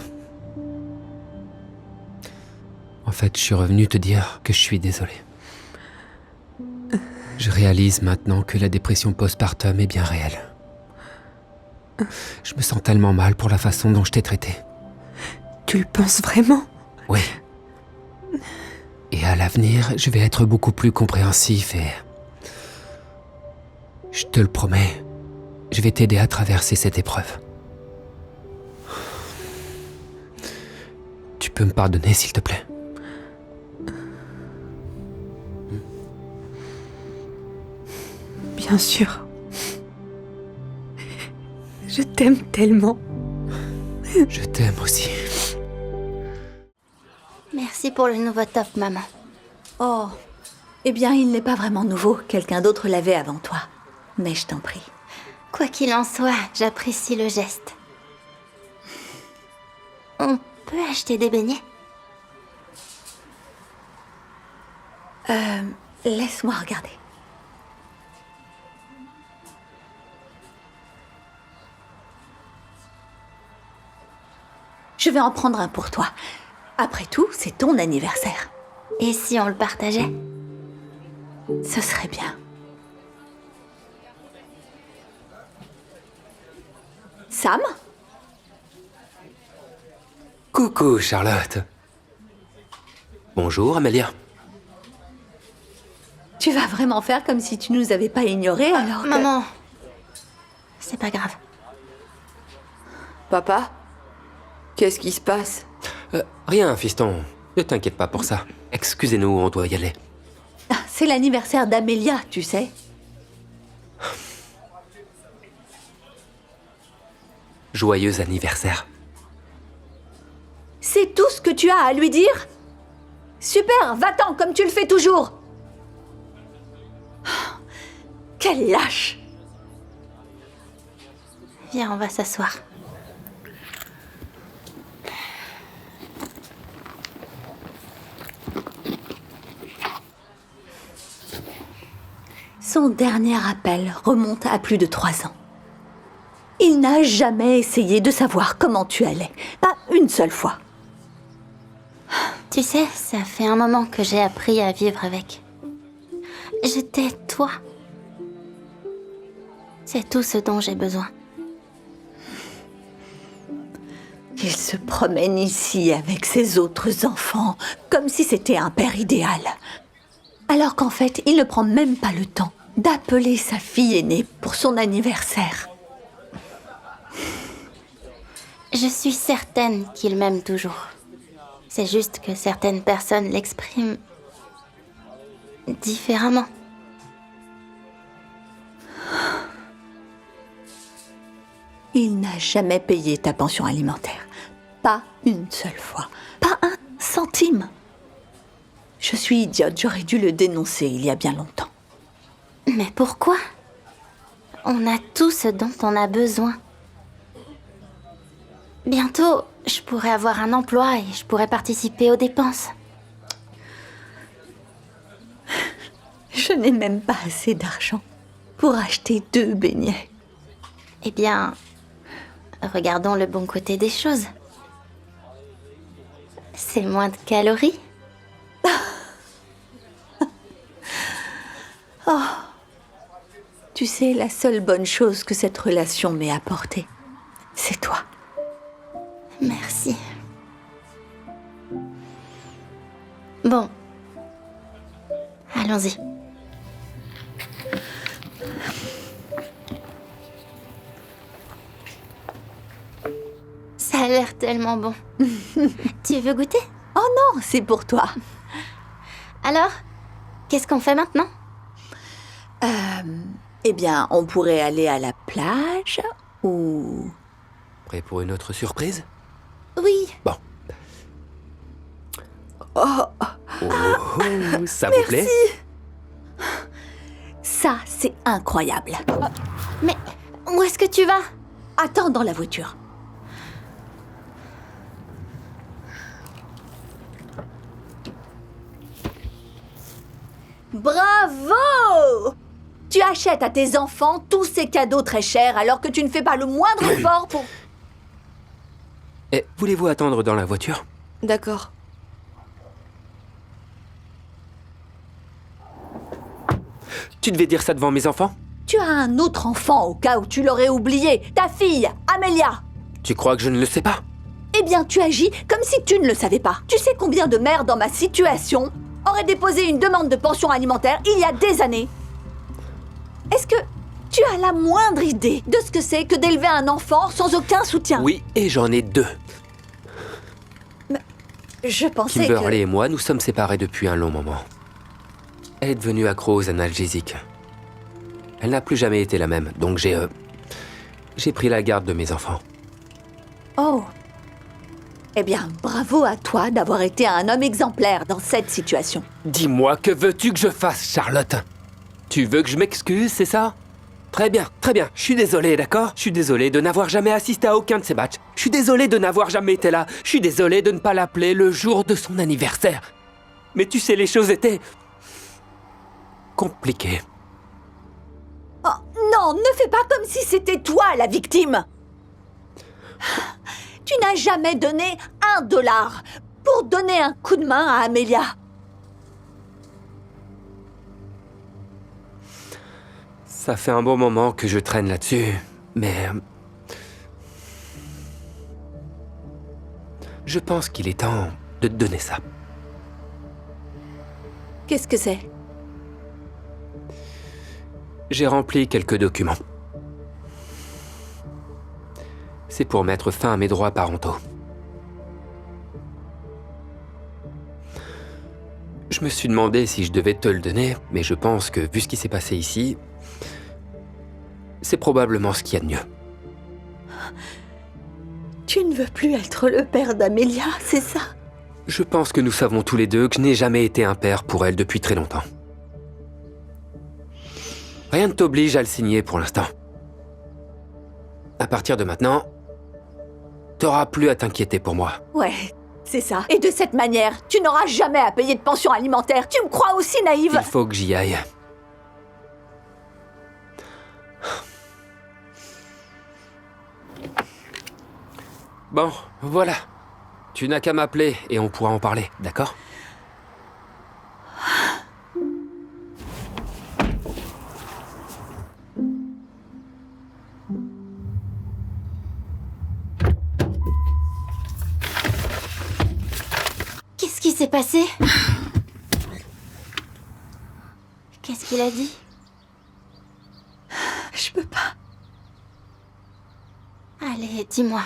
En fait, je suis revenu te dire que je suis désolé. Je réalise maintenant que la dépression postpartum est bien réelle. Je me sens tellement mal pour la façon dont je t'ai traité. Tu le penses vraiment? Oui. Et à l'avenir, je vais être beaucoup plus compréhensif et... Je te le promets, je vais t'aider à traverser cette épreuve. Tu peux me pardonner, s'il te plaît? Bien sûr. Je t'aime tellement. Je t'aime aussi. Merci pour le nouveau top, maman. Oh, eh bien, il n'est pas vraiment nouveau. Quelqu'un d'autre l'avait avant toi. Mais je t'en prie. Quoi qu'il en soit, j'apprécie le geste. On peut acheter des beignets? Laisse-moi regarder. Je vais en prendre un pour toi. Après tout, c'est ton anniversaire. Et si on le partageait? Ce serait bien. Sam? Coucou, Charlotte. Bonjour, Amélia. Tu vas vraiment faire comme si tu nous avais pas ignorés alors que... Maman, c'est pas grave. Papa? Qu'est-ce qui se passe? Rien, fiston. Ne t'inquiète pas pour ça. Excusez-nous, on doit y aller. C'est l'anniversaire d'Amélia, tu sais. joyeux anniversaire. C'est tout ce que tu as à lui dire? Super, va-t'en comme tu le fais toujours. Quel lâche. Viens, on va s'asseoir. Son dernier appel remonte à plus de 3 ans. Il n'a jamais essayé de savoir comment tu allais. Pas une seule fois. Tu sais, ça fait un moment que j'ai appris à vivre avec. J'étais toi. C'est tout ce dont j'ai besoin. Il se promène ici avec ses autres enfants, comme si c'était un père idéal. Alors qu'en fait, il ne prend même pas le temps d'appeler sa fille aînée pour son anniversaire. Je suis certaine qu'il m'aime toujours. C'est juste que certaines personnes l'expriment différemment. Il n'a jamais payé ta pension alimentaire. Pas une seule fois. Pas un centime. Je suis idiote, j'aurais dû le dénoncer il y a bien longtemps. Mais pourquoi? On a tout ce dont on a besoin. Bientôt, je pourrais avoir un emploi et je pourrais participer aux dépenses. Je n'ai même pas assez d'argent pour acheter 2 beignets. Eh bien, regardons le bon côté des choses. C'est moins de calories. Oh, tu sais, la seule bonne chose que cette relation m'ait apportée, c'est toi. Merci. Bon. Allons-y. Ça a l'air tellement bon. Tu veux goûter? Oh non, c'est pour toi. Alors, qu'est-ce qu'on fait maintenant? Eh bien, on pourrait aller à la plage ou... Prêt pour une autre surprise? Oui. Bon. Oh, ça vous plaît? Ça, c'est incroyable. Mais où est-ce que tu vas? Attends dans la voiture. Bravo! Tu achètes à tes enfants tous ces cadeaux très chers alors que tu ne fais pas le moindre effort pour... Eh, voulez-vous attendre dans la voiture? D'accord. Tu devais dire ça devant mes enfants? Tu as un autre enfant au cas où tu l'aurais oublié. Ta fille, Amelia. Tu crois que je ne le sais pas? Eh bien, tu agis comme si tu ne le savais pas. Tu sais combien de mères dans ma situation auraient déposé une demande de pension alimentaire il y a des années? Est-ce que tu as la moindre idée de ce que c'est que d'élever un enfant sans aucun soutien? Oui, et j'en ai 2. Mais je pensais Kimberly et moi, nous sommes séparés depuis un long moment. Elle est devenue accro aux analgésiques. Elle n'a plus jamais été la même, donc j'ai pris la garde de mes enfants. Oh. Eh bien, bravo à toi d'avoir été un homme exemplaire dans cette situation. Dis-moi, que veux-tu que je fasse, Charlotte? Tu veux que je m'excuse, c'est ça? Très bien, je suis désolé, d'accord? Je suis désolé de n'avoir jamais assisté à aucun de ces matchs. Je suis désolé de n'avoir jamais été là. Je suis désolé de ne pas l'appeler le jour de son anniversaire. Mais tu sais, les choses étaient... compliquées. Oh, non, ne fais pas comme si c'était toi la victime. Tu n'as jamais donné $1 pour donner un coup de main à Amelia. Ça fait un bon moment que je traîne là-dessus, mais... je pense qu'il est temps de te donner ça. Qu'est-ce que c'est? J'ai rempli quelques documents. C'est pour mettre fin à mes droits parentaux. Je me suis demandé si je devais te le donner, mais je pense que, vu ce qui s'est passé ici, c'est probablement ce qu'il y a de mieux. Tu ne veux plus être le père d'Amélia, c'est ça? Je pense que nous savons tous les deux que je n'ai jamais été un père pour elle depuis très longtemps. Rien ne t'oblige à le signer pour l'instant. À partir de maintenant, t'auras plus à t'inquiéter pour moi. Ouais, c'est ça. Et de cette manière, tu n'auras jamais à payer de pension alimentaire. Tu me crois aussi naïve? Il faut que j'y aille. Bon, voilà. Tu n'as qu'à m'appeler et on pourra en parler, d'accord? Qu'est-ce qui s'est passé? Qu'est-ce qu'il a dit? Je peux pas. Allez, dis-moi.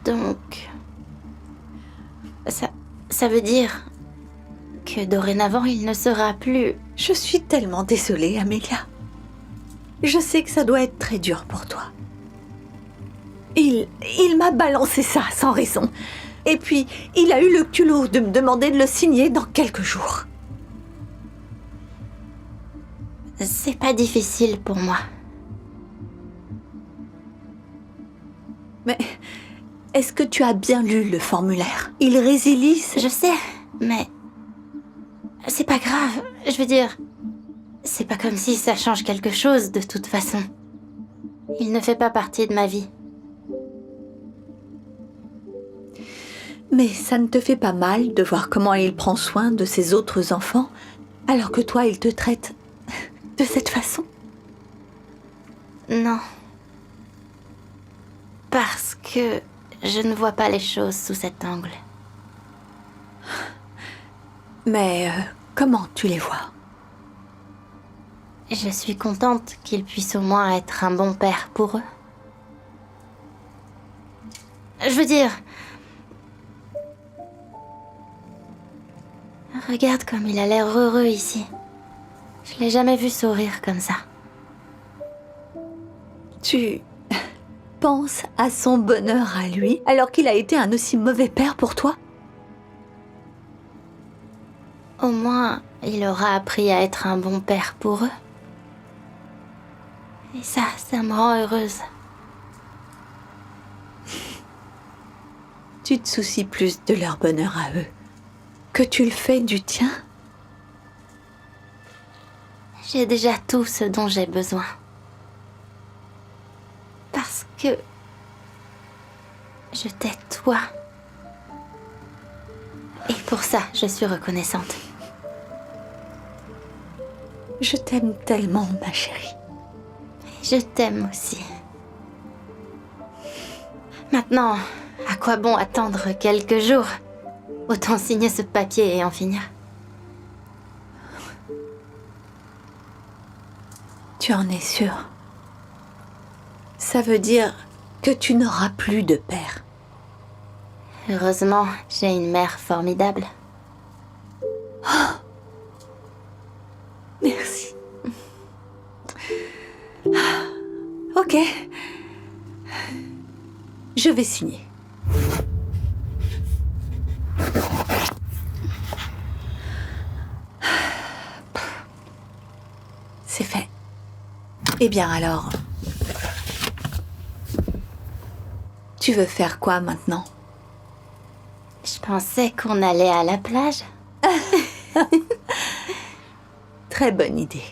Donc, ça veut dire que dorénavant, il ne sera plus... Je suis tellement désolée, Amélia. Je sais que ça doit être très dur pour toi. Il m'a balancé ça sans raison. Et puis, il a eu le culot de me demander de le signer dans quelques jours. C'est pas difficile pour moi. Mais est-ce que tu as bien lu le formulaire? Il résilie... Je sais, mais... C'est pas grave, je veux dire... C'est pas comme si ça change quelque chose, de toute façon. Il ne fait pas partie de ma vie. Mais ça ne te fait pas mal de voir comment il prend soin de ses autres enfants, alors que toi, il te traite de cette façon? Non. Parce que je ne vois pas les choses sous cet angle. Mais comment tu les vois? Je suis contente qu'il puisse au moins être un bon père pour eux. Je veux dire... Regarde comme il a l'air heureux ici. Je l'ai jamais vu sourire comme ça. Tu penses à son bonheur à lui, alors qu'il a été un aussi mauvais père pour toi? Au moins, il aura appris à être un bon père pour eux. Et ça me rend heureuse. Tu te soucies plus de leur bonheur à eux que tu le fais du tien? J'ai déjà tout ce dont j'ai besoin. Parce que... je t'ai toi. Et pour ça, je suis reconnaissante. Je t'aime tellement, ma chérie. Je t'aime aussi. Maintenant, à quoi bon attendre quelques jours? Autant signer ce papier et en finir. Tu en es sûre? Ça veut dire que tu n'auras plus de père. Heureusement, j'ai une mère formidable. Oh, merci. Ok. Je vais signer. C'est fait. Eh bien alors... Tu veux faire quoi maintenant? Je pensais qu'on allait à la plage. Très bonne idée.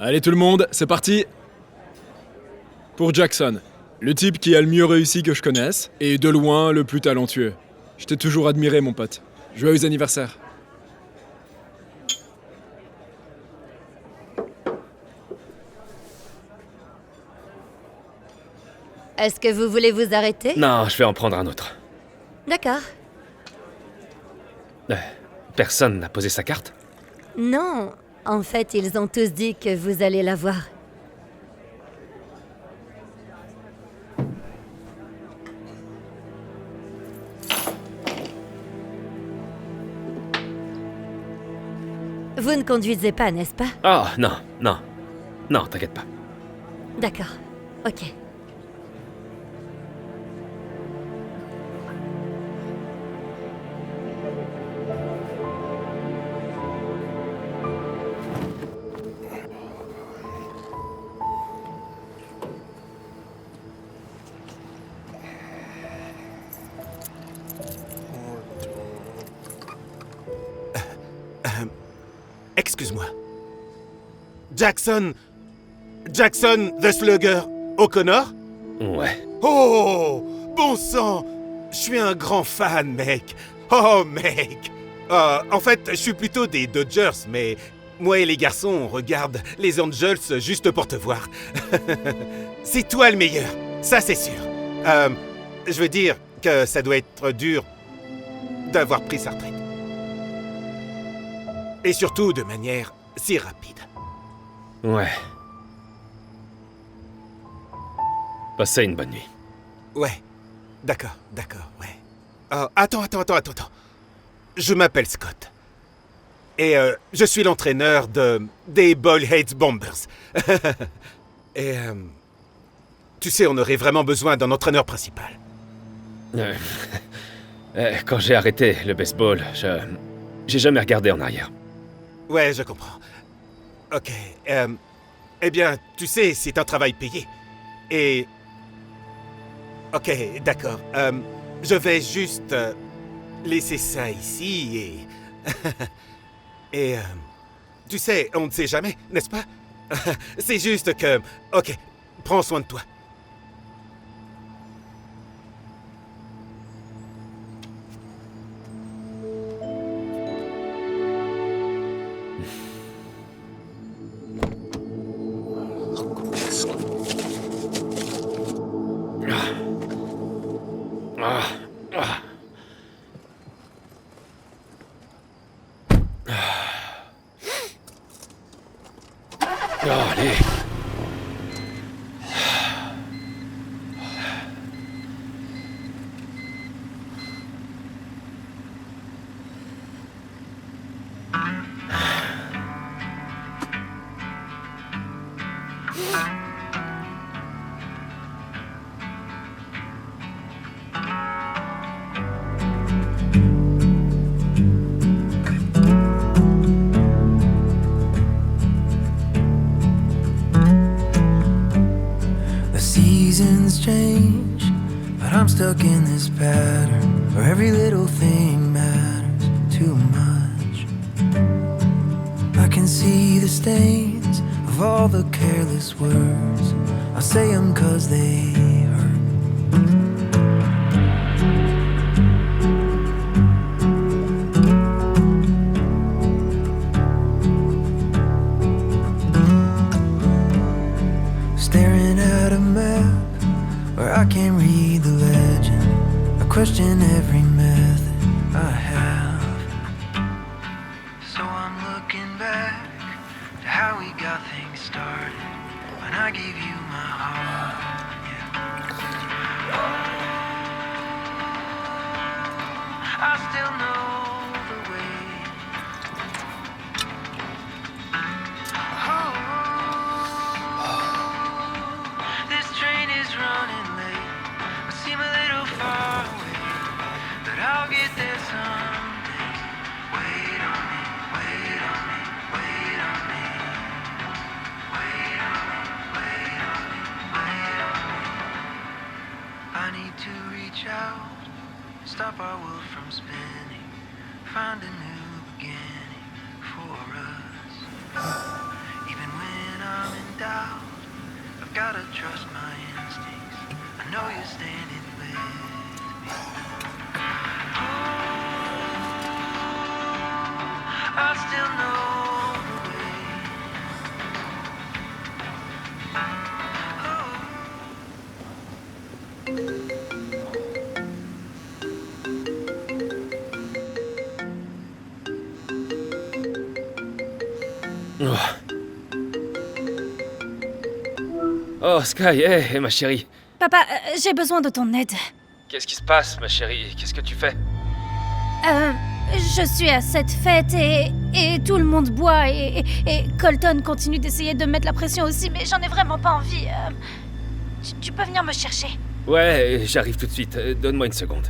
Allez tout le monde, c'est parti! Pour Jackson, le type qui a le mieux réussi que je connaisse, et de loin le plus talentueux. Je t'ai toujours admiré mon pote. Joyeux anniversaire. Est-ce que vous voulez vous arrêter? Non, je vais en prendre un autre. D'accord. Personne n'a posé sa carte? Non, en fait, ils ont tous dit que vous allez la voir. Vous ne conduisez pas, n'est-ce pas? Oh, non, non. Non, t'inquiète pas. D'accord, ok. Excuse-moi. Jackson the Slugger O'Connor? Ouais. Oh, bon sang! Je suis un grand fan, mec. Oh, mec. En fait, je suis plutôt des Dodgers, mais moi et les garçons, on regarde les Angels juste pour te voir. C'est toi le meilleur, ça c'est sûr. Je veux dire que ça doit être dur d'avoir pris sa retraite. Et surtout de manière si rapide. Ouais. Passez une bonne nuit. Ouais. D'accord, ouais. Attends. Je m'appelle Scott. Et je suis l'entraîneur des Boilheads Bombers. Et tu sais, on aurait vraiment besoin d'un entraîneur principal. Quand j'ai arrêté le baseball, j'ai jamais regardé en arrière. Ouais, je comprends. Ok. Eh bien, tu sais, c'est un travail payé. Et... Ok, d'accord. Je vais juste laisser ça ici et... tu sais, on ne sait jamais, n'est-ce pas? C'est juste que... Ok, prends soin de toi. Allez. Seasons change, but I'm stuck in this pattern where every little thing matters too much. I can see the stains of all the careless words. I say them 'cause they hurt. Staring at a map where I can't read the legend. I question every method I have. So I'm looking back to how we got things started when I gave you my heart. I still know the way. This train is running late. I seem a little far away, but I'll get there someday. Wait on me, wait on me, wait on me. Wait on me, wait on me, wait on me. I need to reach out, stop our world from spinning, find a new beginning for us. Even when I'm in doubt, I've gotta trust my instincts. I know you're standing with me. I still know the way. Oh, Sky, hé, ma chérie. Papa, j'ai besoin de ton aide. Qu'est-ce qui se passe, ma chérie? Qu'est-ce que tu fais? Je suis à cette fête et tout le monde boit et Colton continue d'essayer de mettre la pression aussi, mais j'en ai vraiment pas envie. Tu peux venir me chercher? Ouais, j'arrive tout de suite. Donne-moi une seconde.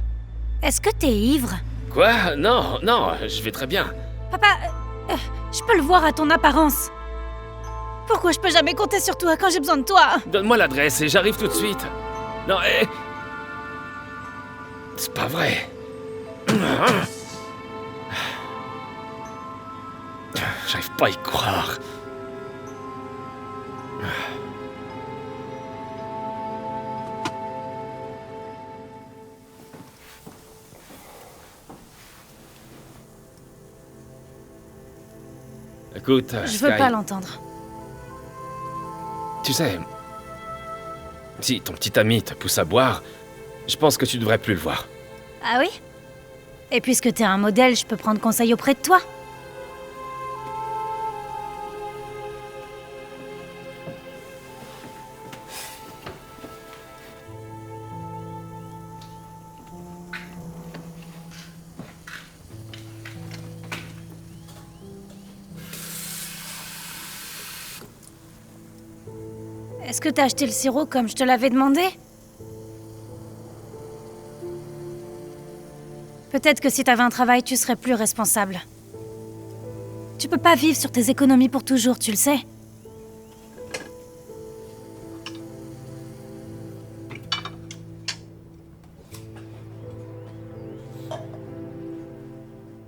Est-ce que t'es ivre? Quoi? Non, je vais très bien. Papa, je peux le voir à ton apparence. Pourquoi je peux jamais compter sur toi quand j'ai besoin de toi? Donne-moi l'adresse et j'arrive tout de suite. Non, c'est pas vrai. J'arrive pas à y croire. Écoute, je veux Sky, pas l'entendre. tu sais, si ton petit ami te pousse à boire, je pense que tu devrais plus le voir. Ah oui? Et puisque t'es un modèle, je peux prendre conseil auprès de toi? Est-ce que t'as acheté le sirop comme je te l'avais demandé? Peut-être que si t'avais un travail, tu serais plus responsable. Tu peux pas vivre sur tes économies pour toujours, tu le sais.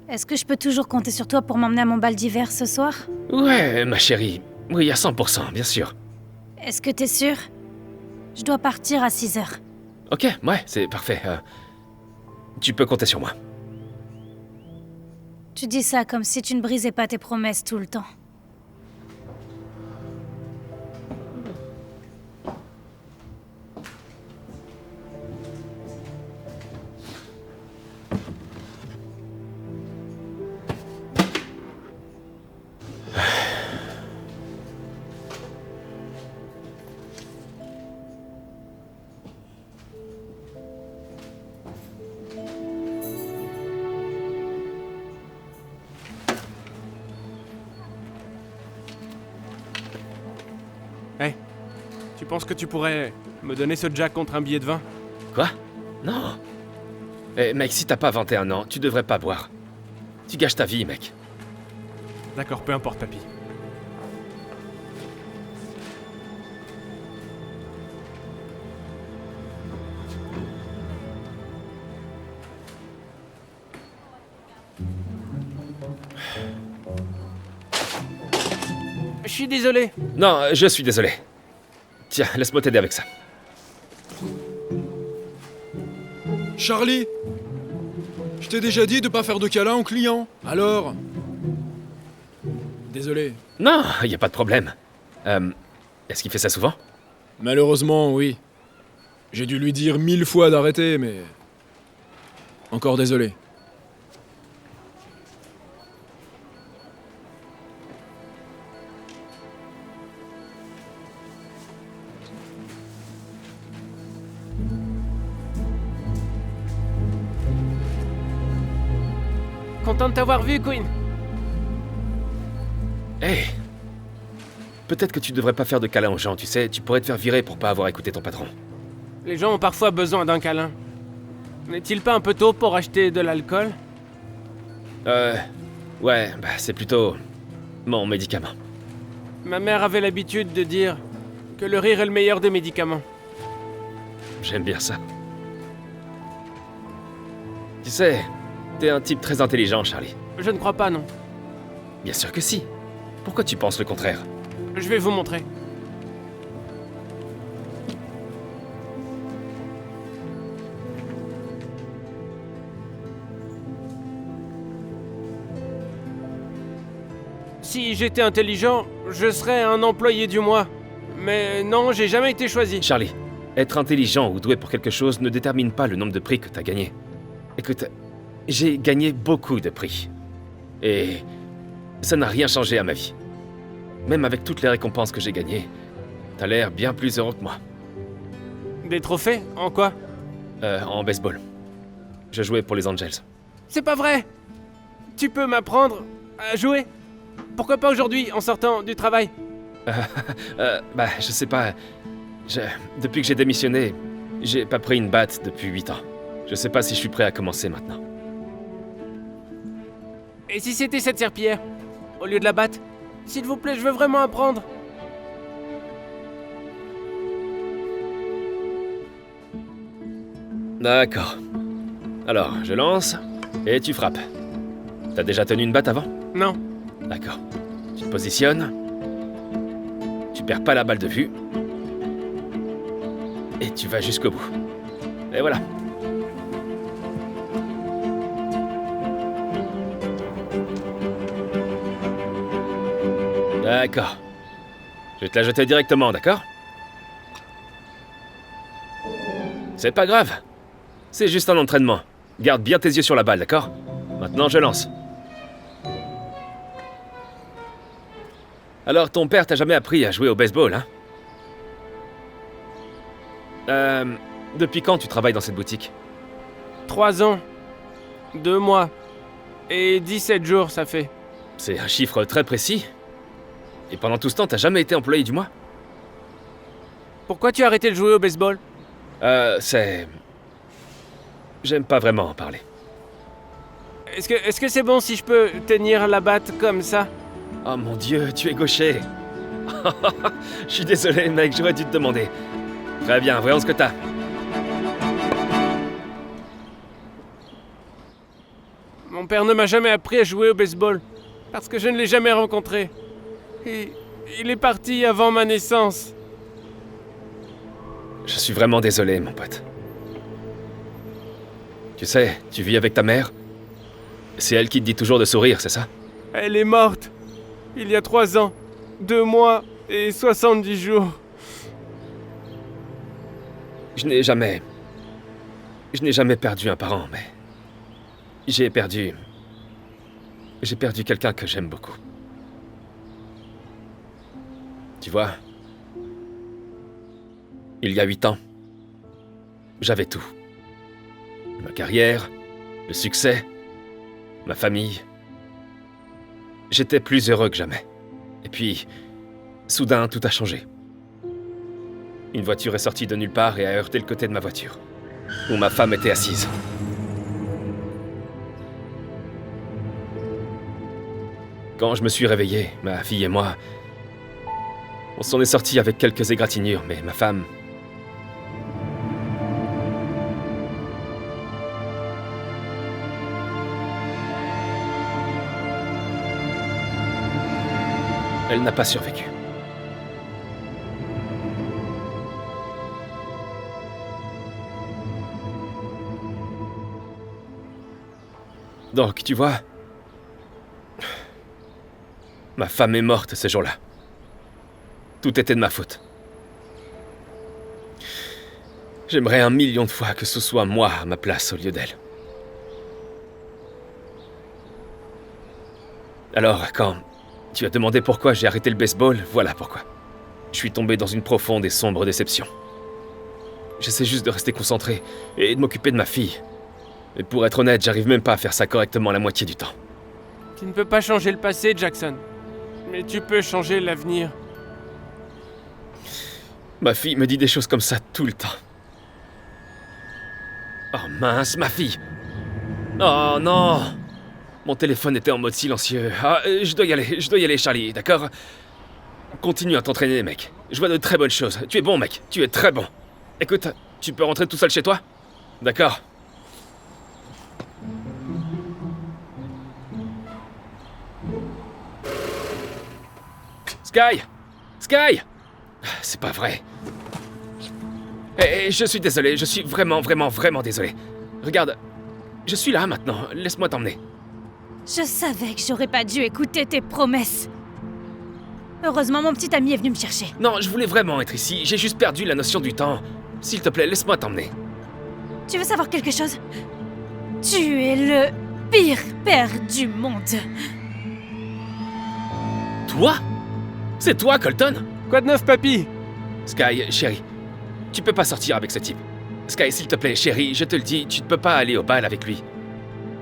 Est-ce que je peux toujours compter sur toi pour m'emmener à mon bal d'hiver ce soir? Ouais, ma chérie. Oui, à 100%, bien sûr. Est-ce que t'es sûr? Je dois partir à 6 heures. Ok, ouais, c'est parfait. Tu peux compter sur moi. Tu dis ça comme si tu ne brisais pas tes promesses tout le temps. Hey, tu penses que tu pourrais me donner ce jack contre un billet de vin? Quoi? Non. Eh, mec, si t'as pas 21 ans, tu devrais pas boire. Tu gâches ta vie, mec. D'accord, peu importe, papy. Je suis désolé. Non, je suis désolé. Tiens, laisse-moi t'aider avec ça. Charlie, je t'ai déjà dit de pas faire de câlins aux clients. Alors? Désolé. Non, y a pas de problème. Est-ce qu'il fait ça souvent? Malheureusement, oui. J'ai dû lui dire 1000 fois d'arrêter, mais... Encore désolé. Content de t'avoir vu, Queen. Hey, peut-être que tu devrais pas faire de câlins aux gens, tu sais, tu pourrais te faire virer pour pas avoir écouté ton patron. Les gens ont parfois besoin d'un câlin. N'est-il pas un peu tôt pour acheter de l'alcool? Ouais, bah c'est plutôt mon médicament. Ma mère avait l'habitude de dire que le rire est le meilleur des médicaments. J'aime bien ça. Tu sais, t'es un type très intelligent, Charlie. Je ne crois pas, non. Bien sûr que si. Pourquoi tu penses le contraire? Je vais vous montrer. Si j'étais intelligent, je serais un employé du mois. Mais non, j'ai jamais été choisi. Charlie, être intelligent ou doué pour quelque chose ne détermine pas le nombre de prix que t'as gagné. Écoute, j'ai gagné beaucoup de prix. Et ça n'a rien changé à ma vie. même avec toutes les récompenses que j'ai gagnées, t'as l'air bien plus heureux que moi. Des trophées? En quoi? En baseball. Je jouais pour les Angels. C'est pas vrai! Tu peux m'apprendre à jouer? Pourquoi pas aujourd'hui, en sortant du travail? Je sais pas. Depuis que j'ai démissionné, j'ai pas pris une batte depuis 8 ans. Je sais pas si je suis prêt à commencer maintenant. Et si c'était cette serpillière, au lieu de la batte? S'il vous plaît, je veux vraiment apprendre. D'accord. Alors, je lance, et tu frappes. T'as déjà tenu une batte avant? Non. D'accord. Tu te positionnes. Tu perds pas la balle de vue. Et tu vas jusqu'au bout. Et voilà. D'accord. Je vais te la jeter directement, d'accord? C'est pas grave. C'est juste un entraînement. Garde bien tes yeux sur la balle, d'accord? Maintenant, je lance. Alors, ton père t'a jamais appris à jouer au baseball, hein? Depuis quand tu travailles dans cette boutique? 3 ans. 2 mois. Et 17 jours, ça fait. C'est un chiffre très précis. Et pendant tout ce temps, t'as jamais été employé du mois? Pourquoi tu as arrêté de jouer au baseball? J'aime pas vraiment en parler. Est-ce que c'est bon si je peux tenir la batte comme ça? Oh mon Dieu, tu es gaucher. Je suis désolé, mec, j'aurais dû te demander. Très bien, voyons ce que t'as. Mon père ne m'a jamais appris à jouer au baseball, parce que je ne l'ai jamais rencontré. Et il est parti avant ma naissance. Je suis vraiment désolé, mon pote. Tu sais, tu vis avec ta mère? C'est elle qui te dit toujours de sourire, c'est ça? Elle est morte. Il y a 3 ans, 2 mois et 70 jours. Je n'ai jamais perdu un parent, mais... J'ai perdu quelqu'un que j'aime beaucoup. Tu vois, il y a 8 ans, j'avais tout. Ma carrière, le succès, ma famille. J'étais plus heureux que jamais. Et puis, soudain, tout a changé. Une voiture est sortie de nulle part et a heurté le côté de ma voiture, où ma femme était assise. Quand je me suis réveillé, ma fille et moi, on s'en est sortis avec quelques égratignures, mais ma femme... Elle n'a pas survécu. Donc, tu vois... Ma femme est morte ce jour-là. Tout était de ma faute. J'aimerais 1 million de fois que ce soit moi à ma place au lieu d'elle. Alors, quand tu as demandé pourquoi j'ai arrêté le baseball, voilà pourquoi. Je suis tombé dans une profonde et sombre déception. J'essaie juste de rester concentré et de m'occuper de ma fille. Mais pour être honnête, j'arrive même pas à faire ça correctement la moitié du temps. Tu ne peux pas changer le passé, Jackson. Mais tu peux changer l'avenir. Ma fille me dit des choses comme ça tout le temps. Oh mince, ma fille! Oh non! Mon téléphone était en mode silencieux. Ah, je dois y aller, Charlie, d'accord? Continue à t'entraîner, mec. Je vois de très bonnes choses. Tu es bon, mec. Tu es très bon. Écoute, tu peux rentrer tout seul chez toi? D'accord? Sky! Sky! C'est pas vrai. Je suis désolé, je suis vraiment désolé. Regarde, je suis là maintenant, laisse-moi t'emmener. Je savais que j'aurais pas dû écouter tes promesses. Heureusement, mon petit ami est venu me chercher. Non, je voulais vraiment être ici, j'ai juste perdu la notion du temps. S'il te plaît, laisse-moi t'emmener. Tu veux savoir quelque chose? Tu es le pire père du monde. Toi? C'est toi, Colton? Quoi de neuf, papy? Sky, chérie, tu peux pas sortir avec ce type. Sky, s'il te plaît, chérie, je te le dis, tu ne peux pas aller au bal avec lui.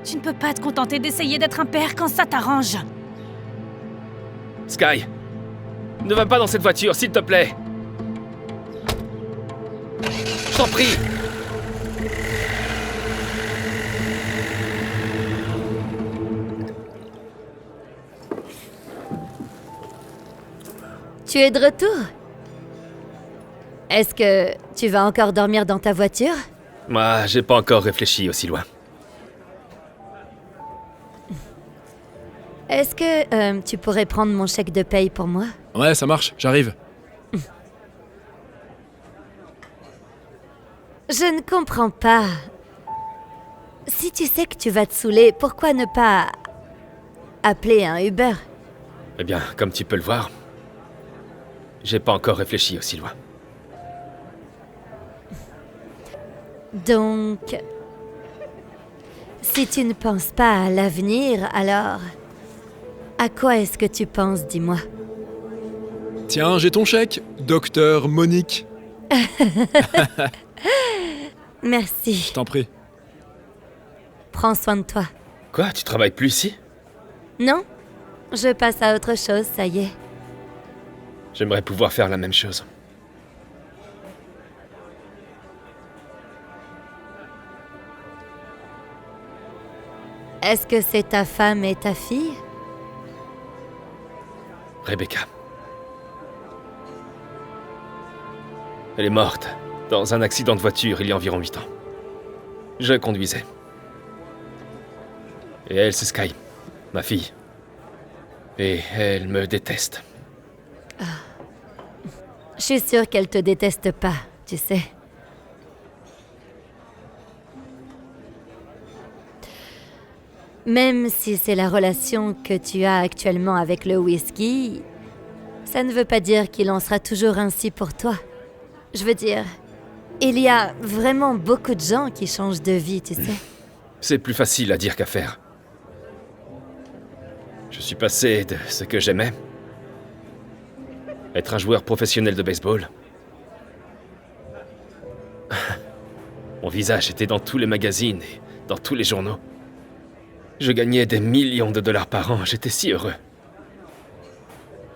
Tu ne peux pas te contenter d'essayer d'être un père quand ça t'arrange. Sky, ne va pas dans cette voiture, s'il te plaît. Je t'en prie. Tu es de retour? Est-ce que tu vas encore dormir dans ta voiture? Moi, j'ai pas encore réfléchi aussi loin. Est-ce que tu pourrais prendre mon chèque de paye pour moi? Ouais, ça marche, j'arrive. Je ne comprends pas. Si tu sais que tu vas te saouler, pourquoi ne pas appeler un Uber? Eh bien, comme tu peux le voir, j'ai pas encore réfléchi aussi loin. Donc, si tu ne penses pas à l'avenir, alors à quoi est-ce que tu penses, dis-moi? Tiens, j'ai ton chèque, docteur Monique. Merci. Je t'en prie. Prends soin de toi. Quoi, tu travailles plus ici? Non? Je passe à autre chose, ça y est. J'aimerais pouvoir faire la même chose. Est-ce que c'est ta femme et ta fille? Rebecca. Elle est morte dans un accident de voiture il y a environ 8 ans. Je conduisais. Et elle, c'est Sky, ma fille. Et elle me déteste. Je suis sûre qu'elle te déteste pas, tu sais. Même si c'est la relation que tu as actuellement avec le whisky, ça ne veut pas dire qu'il en sera toujours ainsi pour toi. Je veux dire, il y a vraiment beaucoup de gens qui changent de vie, tu sais. C'est plus facile à dire qu'à faire. Je suis passé de ce que j'aimais, être un joueur professionnel de baseball. Mon visage était dans tous les magazines et dans tous les journaux. Je gagnais des millions de dollars par an, j'étais si heureux.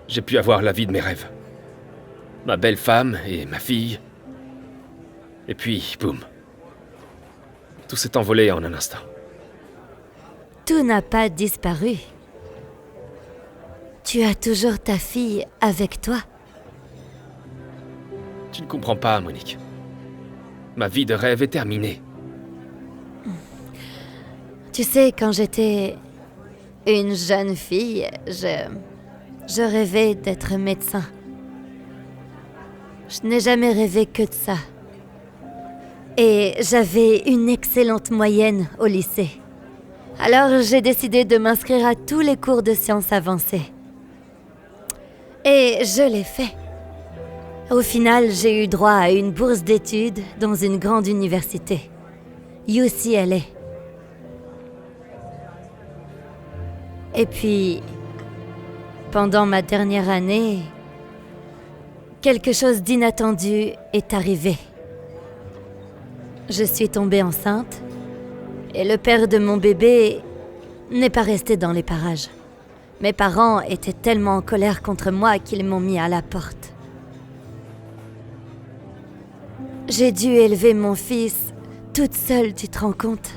J'ai pu avoir la vie de mes rêves. Ma belle femme et ma fille. Et puis, boum. Tout s'est envolé en un instant. Tout n'a pas disparu. Tu as toujours ta fille avec toi. Tu ne comprends pas, Monique. Ma vie de rêve est terminée. Tu sais, quand j'étais une jeune fille, je rêvais d'être médecin. Je n'ai jamais rêvé que de ça. Et j'avais une excellente moyenne au lycée. Alors j'ai décidé de m'inscrire à tous les cours de sciences avancées. Et je l'ai fait. Au final, j'ai eu droit à une bourse d'études dans une grande université, UCLA. Et puis, pendant ma dernière année, quelque chose d'inattendu est arrivé. Je suis tombée enceinte et le père de mon bébé n'est pas resté dans les parages. Mes parents étaient tellement en colère contre moi qu'ils m'ont mis à la porte. J'ai dû élever mon fils toute seule, tu te rends compte?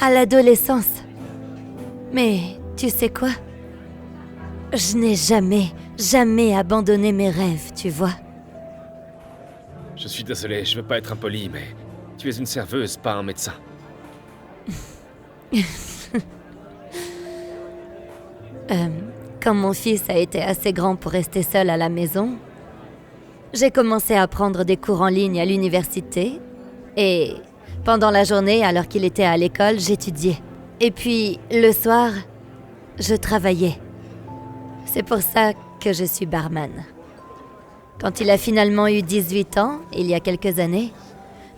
À l'adolescence. Mais tu sais quoi? Je n'ai jamais abandonné mes rêves, tu vois. Je suis désolé, je veux pas être impoli, mais tu es une serveuse, pas un médecin. Quand mon fils a été assez grand pour rester seul à la maison, j'ai commencé à prendre des cours en ligne à l'université et pendant la journée, alors qu'il était à l'école, j'étudiais. Et puis, le soir, je travaillais. C'est pour ça que je suis barman. Quand il a finalement eu 18 ans, il y a quelques années,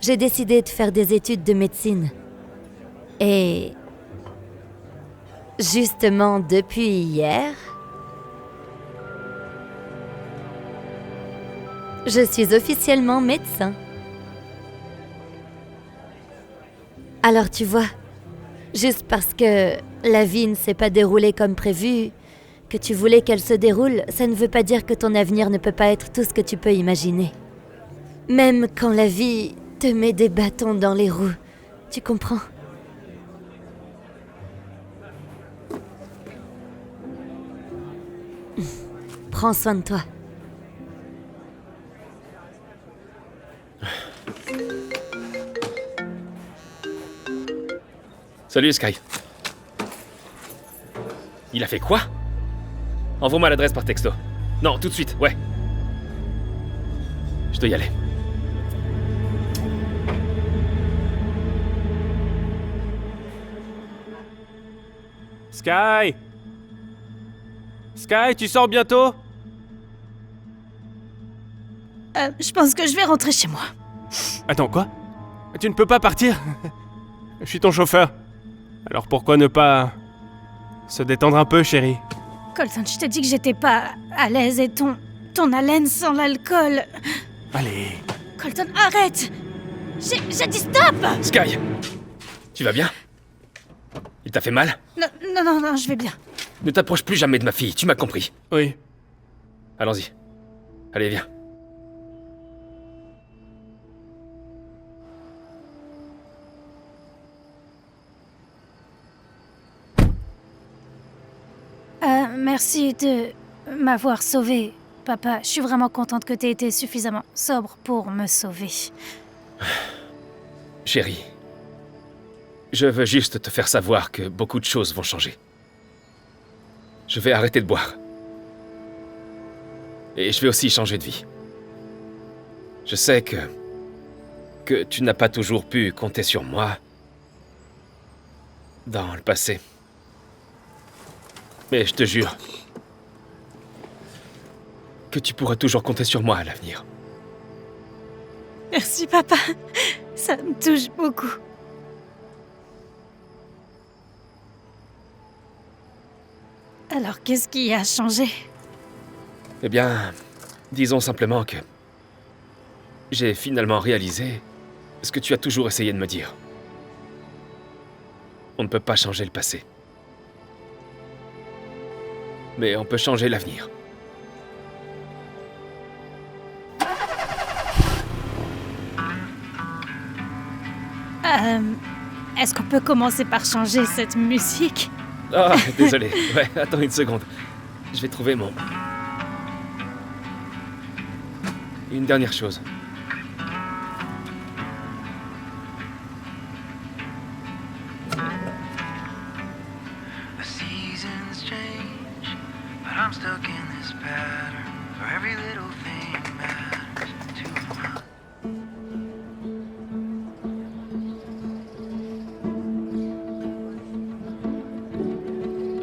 j'ai décidé de faire des études de médecine. Et justement, depuis hier, Je suis officiellement médecin. Alors tu vois, juste parce que la vie ne s'est pas déroulée comme prévu, que tu voulais qu'elle se déroule, ça ne veut pas dire que ton avenir ne peut pas être tout ce que tu peux imaginer. Même quand la vie te met des bâtons dans les roues, tu comprends? Prends soin de toi. Salut Sky. Il a fait quoi? Envoie-moi l'adresse par texto. Non, tout de suite, ouais. Je dois y aller. Sky! Sky, tu sors bientôt? Je pense que je vais rentrer chez moi. Attends, quoi? Tu ne peux pas partir? Je suis ton chauffeur. Alors pourquoi ne pas se détendre un peu, chérie? Colton, je t'ai dit que j'étais pas à l'aise et ton haleine sans l'alcool. Allez. Colton, arrête! J'ai dit stop! Sky! Tu vas bien? Il t'a fait mal? Non, je vais bien. Ne t'approche plus jamais de ma fille, tu m'as compris. Oui. Allons-y. Allez, viens. Merci de m'avoir sauvé, papa. Je suis vraiment contente que t'aies été suffisamment sobre pour me sauver. Chérie, je veux juste te faire savoir que beaucoup de choses vont changer. Je vais arrêter de boire. Et je vais aussi changer de vie. Je sais que tu n'as pas toujours pu compter sur moi dans le passé. Mais je te jure que tu pourras toujours compter sur moi à l'avenir. Merci, papa. Ça me touche beaucoup. Alors, qu'est-ce qui a changé? Eh bien, disons simplement que j'ai finalement réalisé ce que tu as toujours essayé de me dire. On ne peut pas changer le passé. Mais on peut changer l'avenir. Est-ce qu'on peut commencer par changer cette musique? Ah, désolé. Ouais, attends une seconde. Je vais trouver mon... Une dernière chose. The seasons change, but I'm stuck in this pattern. For every little thing matters too much.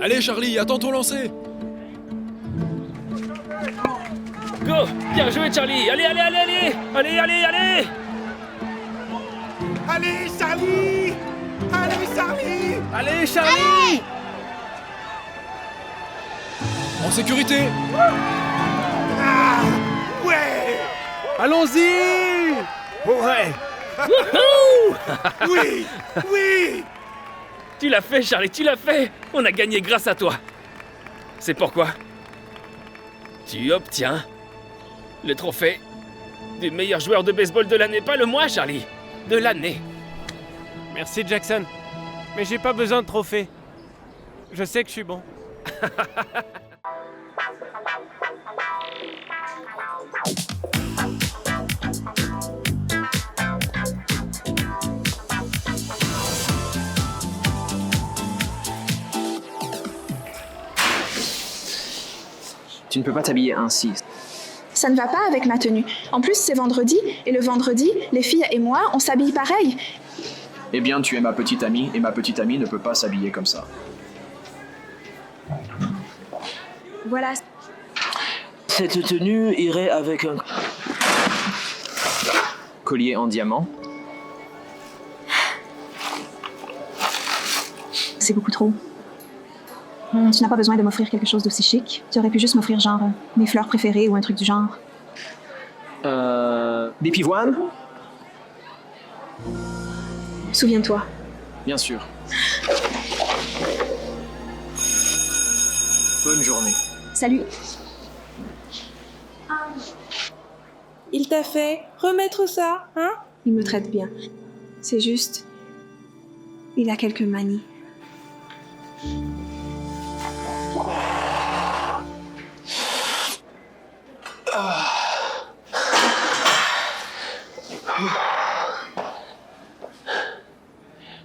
Allez Charlie, attends ton lancer. Go! Bien joué Charlie! Allez, allez, allez, allez! Allez, allez, allez! Allez, Charlie! Allez, Charlie! Allez, Charlie! En sécurité. Ah, ouais! Allons-y! Ouais! Wouhou! Oui! Oui! Tu l'as fait, Charlie, tu l'as fait! On a gagné grâce à toi! C'est pourquoi tu obtiens le trophée du meilleur joueur de baseball de l'année. Pas le mois, Charlie! De l'année! Merci, Jackson. Mais j'ai pas besoin de trophée. Je sais que je suis bon. Tu ne peux pas t'habiller ainsi. Ça ne va pas avec ma tenue. En plus, c'est vendredi, et le vendredi, les filles et moi, on s'habille pareil. Eh bien, tu es ma petite amie, et ma petite amie ne peut pas s'habiller comme ça. Voilà. Cette tenue irait avec un collier en diamant. C'est beaucoup trop. Tu n'as pas besoin de m'offrir quelque chose d'aussi chic. Tu aurais pu juste m'offrir genre mes fleurs préférées ou un truc du genre. Des pivoines? Souviens-toi. Bien sûr. Bonne journée. Salut. Il t'a fait remettre ça, hein? Il me traite bien. C'est juste... Il a quelques manies.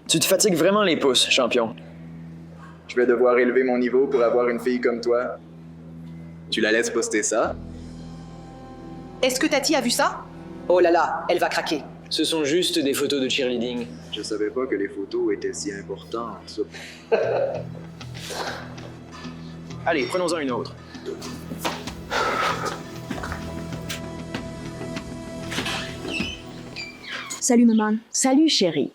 Tu te fatigues vraiment les pouces, champion. Je vais devoir élever mon niveau pour avoir une fille comme toi. Tu la laisses poster ça? Est-ce que Tati a vu ça? Oh là là, elle va craquer. Ce sont juste des photos de cheerleading. Je savais pas que les photos étaient si importantes. Allez, prenons-en une autre. Salut, maman. Salut, chérie.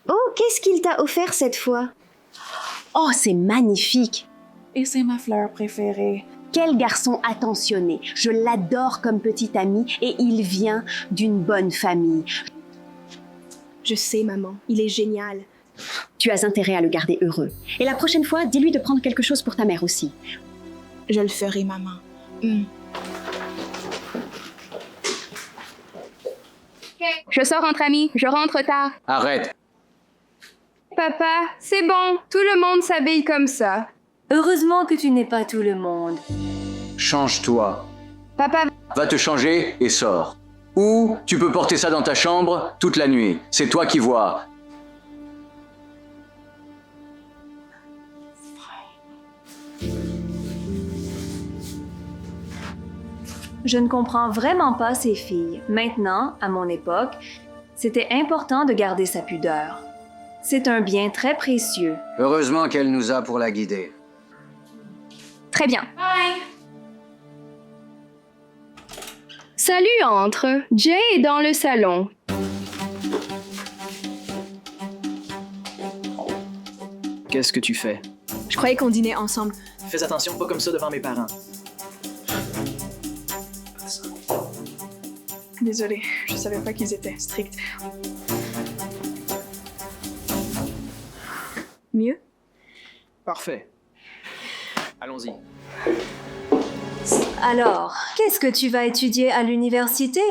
Oh, qu'est-ce qu'il t'a offert cette fois? Oh, c'est magnifique. Et c'est ma fleur préférée. Quel garçon attentionné. Je l'adore comme petit ami et il vient d'une bonne famille. Je sais, maman. Il est génial. Tu as intérêt à le garder heureux. Et la prochaine fois, dis-lui de prendre quelque chose pour ta mère aussi. Je le ferai, maman. Je sors entre amis, je rentre tard. Arrête. Papa, c'est bon, tout le monde s'habille comme ça. Heureusement que tu n'es pas tout le monde. Change-toi. Papa, Va te changer et sors. Ou tu peux porter ça dans ta chambre toute la nuit. C'est toi qui vois. Je ne comprends vraiment pas ces filles. Maintenant, à mon époque, c'était important de garder sa pudeur. C'est un bien très précieux. Heureusement qu'elle nous a pour la guider. très bien. Salut, entre. Jay est dans le salon. Qu'est-ce que tu fais? Je croyais qu'on dînait ensemble. Fais attention, pas comme ça devant mes parents. Désolée, je savais pas qu'ils étaient stricts. Mieux? Parfait. Allons-y. Alors, qu'est-ce que tu vas étudier à l'université?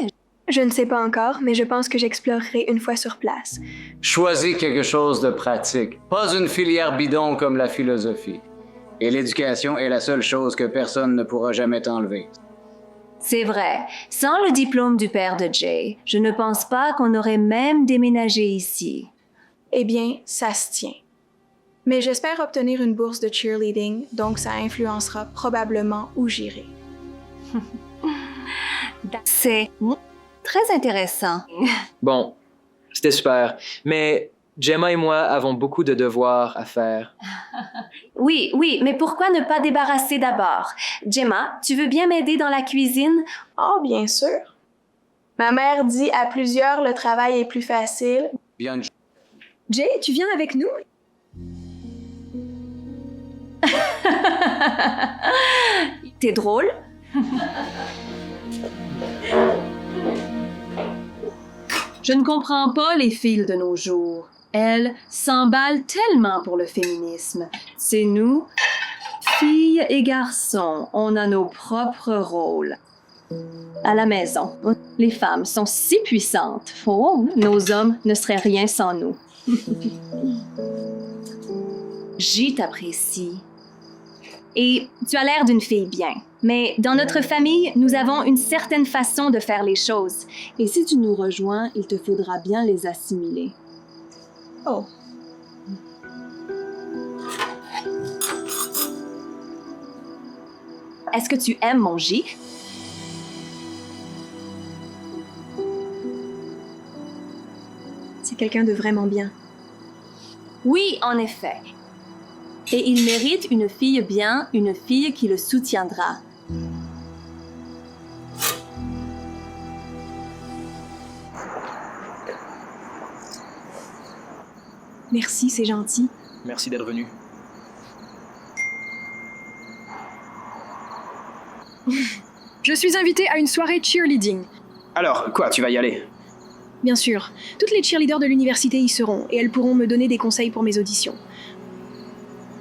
Je ne sais pas encore, mais je pense que j'explorerai une fois sur place. Choisis quelque chose de pratique, pas une filière bidon comme la philosophie. Et l'éducation est la seule chose que personne ne pourra jamais t'enlever. C'est vrai. Sans le diplôme du père de Jay, je ne pense pas qu'on aurait même déménagé ici. Eh bien, ça se tient. Mais j'espère obtenir une bourse de cheerleading, donc ça influencera probablement où j'irai. C'est très intéressant. Bon, c'était super. Mais Gemma et moi avons beaucoup de devoirs à faire. Oui, mais pourquoi ne pas débarrasser d'abord? Gemma, tu veux bien m'aider dans la cuisine? Oh, bien sûr. Ma mère dit à plusieurs le travail est plus facile. Bien. Jay, tu viens avec nous? T'es drôle? Je ne comprends pas les filles de nos jours. Elles s'emballent tellement pour le féminisme. C'est nous, filles et garçons, on a nos propres rôles. À la maison, les femmes sont si puissantes. Oh, nos hommes ne seraient rien sans nous. J'y t'apprécie. Et tu as l'air d'une fille bien. Mais dans notre famille, nous avons une certaine façon de faire les choses. Et si tu nous rejoins, il te faudra bien les assimiler. Oh. Est-ce que tu aimes mon J? C'est quelqu'un de vraiment bien. Oui, en effet. Et il mérite une fille bien, une fille qui le soutiendra. Merci, c'est gentil. Merci d'être venu. Je suis invitée à une soirée cheerleading. Alors, quoi, tu vas y aller? Bien sûr, toutes les cheerleaders de l'université y seront et elles pourront me donner des conseils pour mes auditions.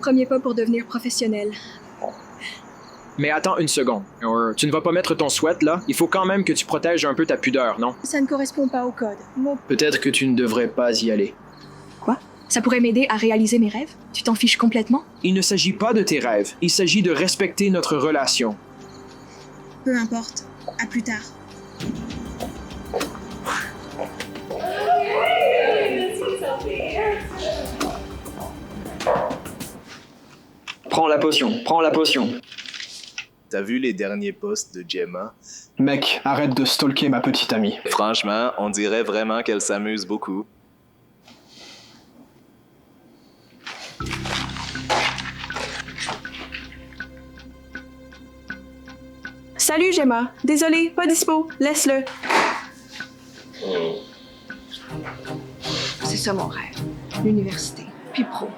Premier pas pour devenir professionnelle. Mais attends une seconde. Tu ne vas pas mettre ton sweat, là? Il faut quand même que tu protèges un peu ta pudeur, non? Ça ne correspond pas au code. Peut-être que tu ne devrais pas y aller. Quoi? Ça pourrait m'aider à réaliser mes rêves? Tu t'en fiches complètement? Il ne s'agit pas de tes rêves. Il s'agit de respecter notre relation. Peu importe. À plus tard. Prends la potion, prends la potion. T'as vu les derniers posts de Gemma? Mec, arrête de stalker ma petite amie. Franchement, on dirait vraiment qu'elle s'amuse beaucoup. Salut Gemma. Désolée, pas dispo. Laisse-le. C'est ça mon rêve. L'université, puis pro.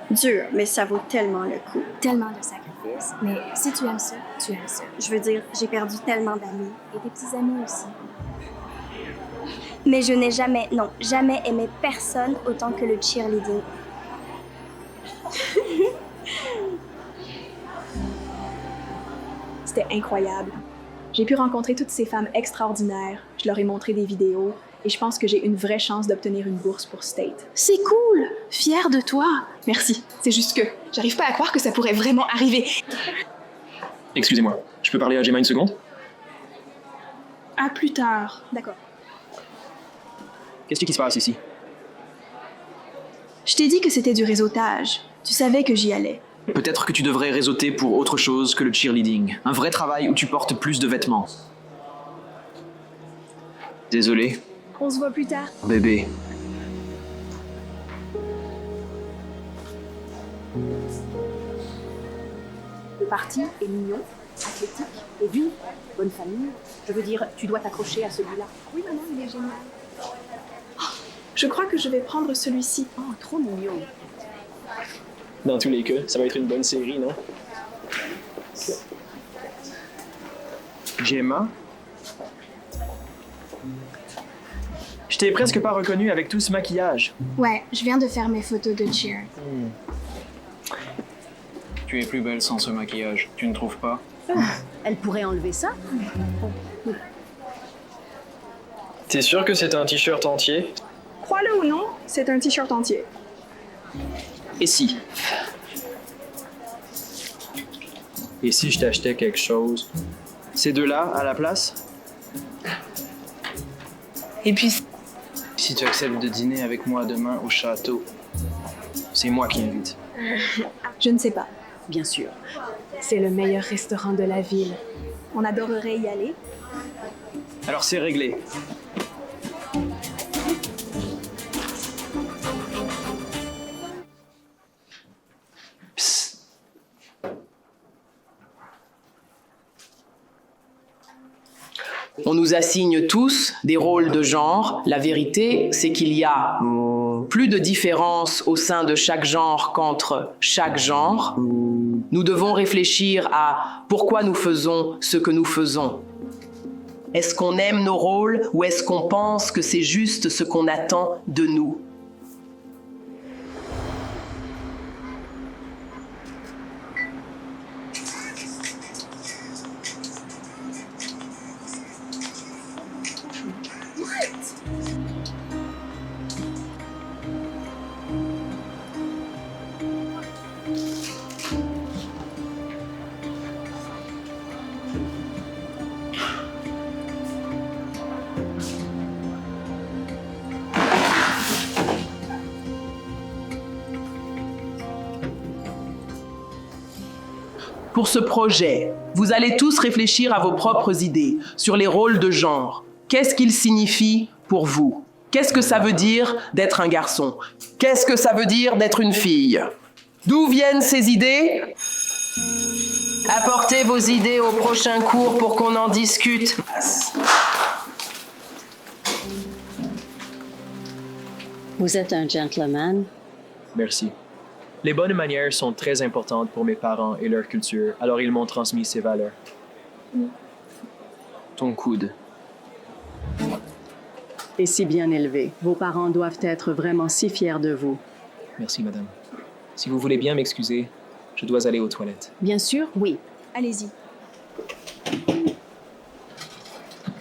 Dur, mais ça vaut tellement le coup. Tellement de sacrifices. Mais si tu aimes ça, tu aimes ça. Je veux dire, j'ai perdu tellement d'amis. Et des petits amis aussi. Mais je n'ai jamais, non, jamais aimé personne autant que le cheerleading. C'était incroyable. J'ai pu rencontrer toutes ces femmes extraordinaires. Je leur ai montré des vidéos et je pense que j'ai une vraie chance d'obtenir une bourse pour State. C'est cool. Fière de toi. Merci. C'est juste que j'arrive pas à croire que ça pourrait vraiment arriver. Excusez-moi, je peux parler à Gemma une seconde? À plus tard. D'accord. Qu'est-ce qui se passe ici? Je t'ai dit que c'était du réseautage. Tu savais que j'y allais. Peut-être que tu devrais réseauter pour autre chose que le cheerleading. Un vrai travail où tu portes plus de vêtements. Désolé, On se voit plus tard. bébé. Le parti est mignon, athlétique et d'une bonne famille. Je veux dire, tu dois t'accrocher à celui-là. Oui, maman, il est génial. Oh, je crois que je vais prendre celui-ci. Oh, trop mignon. Dans tous les cas, ça va être une bonne série, non? Gemma? Je t'ai presque pas reconnu avec tout ce maquillage. Ouais, je viens de faire mes photos de cheer. Tu es plus belle sans ce maquillage, tu ne trouves pas? Elle pourrait enlever ça? T'es sûr que c'est un t-shirt entier? Crois-le ou non, c'est un t-shirt entier. Et si? Et si je t'achetais quelque chose? Ces deux-là, à la place? Et puis, si tu acceptes de dîner avec moi demain au château, c'est moi qui invite. Je ne sais pas. Bien sûr. C'est le meilleur restaurant de la ville. On adorerait y aller. Alors c'est réglé. On nous assigne tous des rôles de genre. La vérité, c'est qu'il y a plus de différence au sein de chaque genre qu'entre chaque genre. Nous devons réfléchir à pourquoi nous faisons ce que nous faisons. Est-ce qu'on aime nos rôles ou est-ce qu'on pense que c'est juste ce qu'on attend de nous? Pour ce projet, vous allez tous réfléchir à vos propres idées sur les rôles de genre. Qu'est-ce qu'ils signifient pour vous? Qu'est-ce que ça veut dire d'être un garçon? Qu'est-ce que ça veut dire d'être une fille? D'où viennent ces idées? Apportez vos idées au prochain cours pour qu'on en discute. Vous êtes un gentleman. Merci. Les bonnes manières sont très importantes pour mes parents et leur culture, alors ils m'ont transmis ces valeurs. Ton coude. Et si bien élevé. Vos parents doivent être vraiment si fiers de vous. Merci, madame. Si vous voulez bien m'excuser, je dois aller aux toilettes. Bien sûr, oui. Allez-y.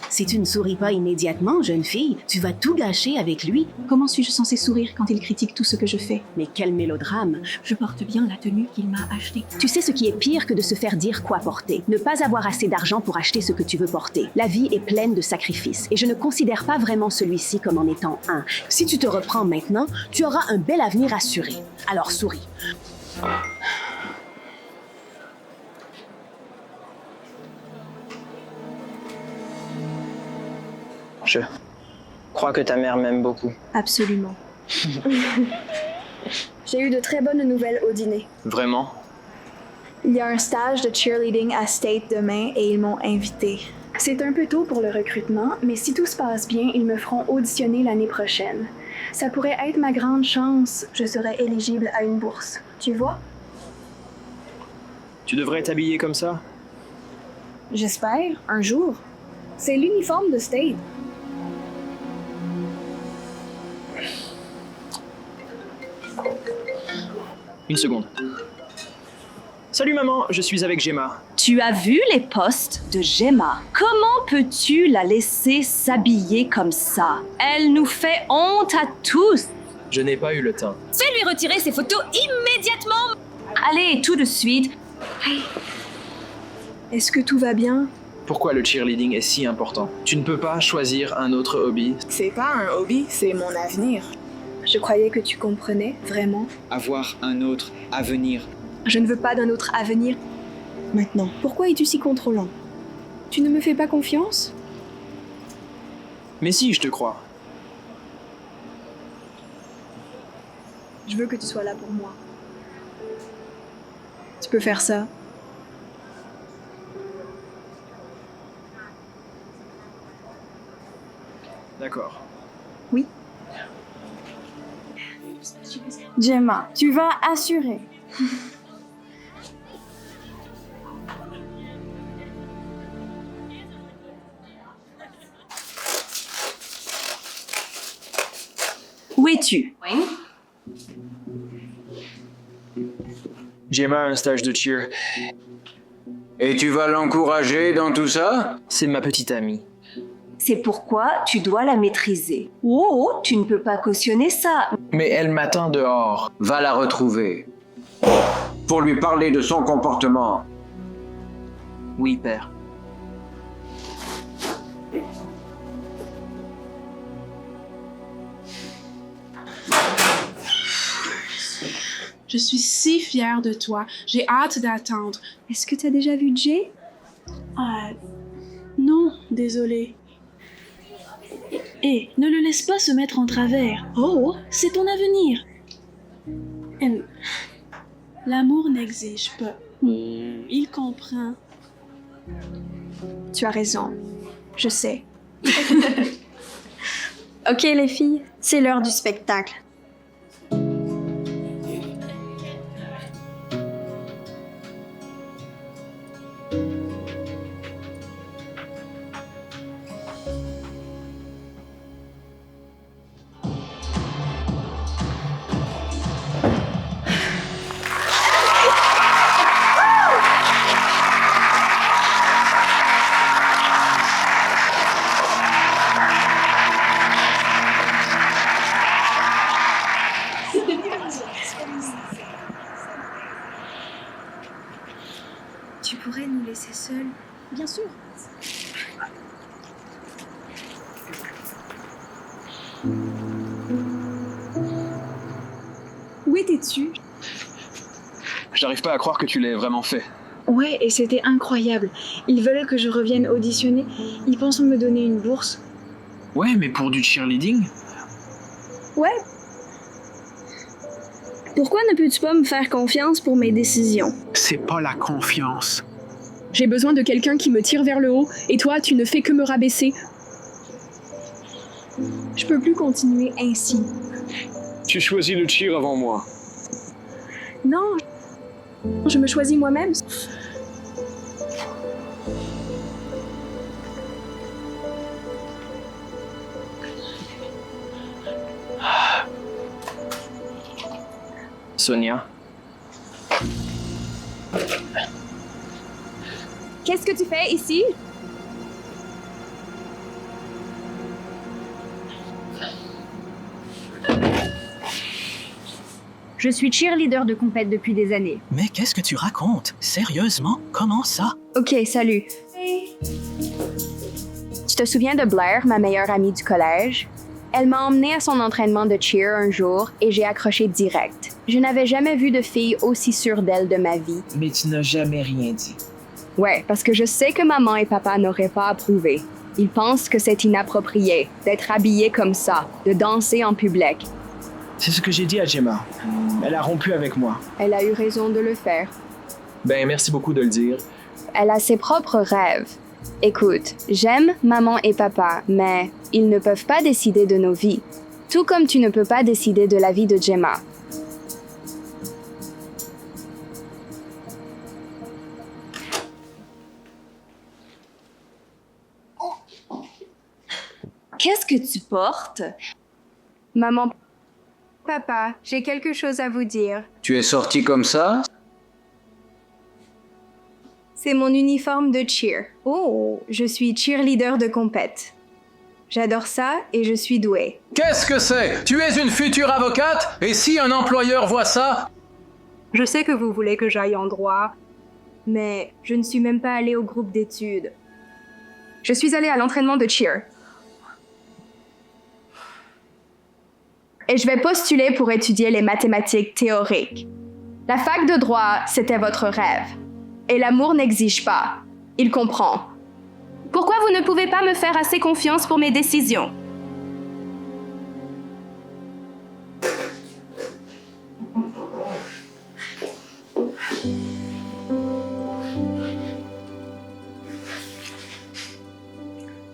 Si tu ne souris pas immédiatement, jeune fille, tu vas tout gâcher avec lui. Comment suis-je censée sourire quand il critique tout ce que je fais? Mais quel mélodrame! Je porte bien la tenue qu'il m'a achetée. Tu sais ce qui est pire que de se faire dire quoi porter? Ne pas avoir assez d'argent pour acheter ce que tu veux porter. La vie est pleine de sacrifices et je ne considère pas vraiment celui-ci comme en étant un. Si tu te reprends maintenant, tu auras un bel avenir assuré. Alors souris. Je crois que ta mère m'aime beaucoup. Absolument. J'ai eu de très bonnes nouvelles au dîner. Vraiment? Il y a un stage de cheerleading à State demain et ils m'ont invité. C'est un peu tôt pour le recrutement, mais si tout se passe bien, ils me feront auditionner l'année prochaine. Ça pourrait être ma grande chance. Je serais éligible à une bourse. Tu vois? Tu devrais t'habiller comme ça? J'espère, un jour. C'est l'uniforme de State. Une seconde. Salut maman, je suis avec Gemma. Tu as vu les posts de Gemma? Comment peux-tu la laisser s'habiller comme ça? Elle nous fait honte à tous. Je n'ai pas eu le temps. Fais-lui retirer ses photos immédiatement. Allez, tout de suite. Hey. Est-ce que tout va bien? Pourquoi le cheerleading est si important? Tu ne peux pas choisir un autre hobby. C'est pas un hobby, c'est mon avenir. Je croyais que tu comprenais, vraiment. Avoir un autre avenir. Je ne veux pas d'un autre avenir. Maintenant, pourquoi es-tu si contrôlant? Tu ne me fais pas confiance? Mais si, je te crois. Je veux que tu sois là pour moi. Tu peux faire ça. D'accord. Oui. Gemma, tu vas assurer. Où es-tu? Gemma a un stage de cheer. Et tu vas l'encourager dans tout ça? C'est ma petite amie. C'est pourquoi tu dois la maîtriser. Oh, tu ne peux pas cautionner ça. Mais elle m'attend dehors. Va la retrouver. Pour lui parler de son comportement. Oui, père. Je suis si fière de toi. J'ai hâte d'attendre. Est-ce que tu as déjà vu Jay? Non, désolée. Hé, ne le laisse pas se mettre en travers. Oh, c'est ton avenir. L'amour n'exige pas. Il comprend. Tu as raison. Je sais. Ok, les filles, c'est l'heure du spectacle. Tu pourrais nous laisser seuls? Bien sûr. Où étais-tu? J'arrive pas à croire que tu l'aies vraiment fait. Ouais, et c'était incroyable. Ils veulent que je revienne auditionner. Ils pensent me donner une bourse. Ouais, mais pour du cheerleading? Ouais. Pourquoi ne peux-tu pas me faire confiance pour mes décisions? C'est pas la confiance. J'ai besoin de quelqu'un qui me tire vers le haut, et toi, tu ne fais que me rabaisser. Je peux plus continuer ainsi. Tu choisis le cheer avant moi. Non, je me choisis moi-même. Sonia. Qu'est-ce que tu fais ici? Je suis cheerleader de compète depuis des années. Mais qu'est-ce que tu racontes? Sérieusement? Comment ça? Ok, salut. Tu te souviens de Blair, ma meilleure amie du collège? Elle m'a emmenée à son entraînement de cheer un jour et j'ai accroché direct. Je n'avais jamais vu de fille aussi sûre d'elle de ma vie. Mais tu n'as jamais rien dit. Ouais, parce que je sais que maman et papa n'auraient pas approuvé. Ils pensent que c'est inapproprié d'être habillée comme ça, de danser en public. C'est ce que j'ai dit à Gemma. Elle a rompu avec moi. Elle a eu raison de le faire. Ben, merci beaucoup de le dire. Elle a ses propres rêves. Écoute, j'aime maman et papa, mais ils ne peuvent pas décider de nos vies. Tout comme tu ne peux pas décider de la vie de Gemma. Qu'est-ce que tu portes? Maman, papa, j'ai quelque chose à vous dire. Tu es sorti comme ça? C'est mon uniforme de cheer. Oh, je suis cheerleader de compète. J'adore ça et je suis douée. Qu'est-ce que c'est? Tu es une future avocate? Et si un employeur voit ça? Je sais que vous voulez que j'aille en droit, mais je ne suis même pas allée au groupe d'études. Je suis allée à l'entraînement de cheer. Et je vais postuler pour étudier les mathématiques théoriques. La fac de droit, c'était votre rêve. Et l'amour n'exige pas. Il comprend. Pourquoi vous ne pouvez pas me faire assez confiance pour mes décisions?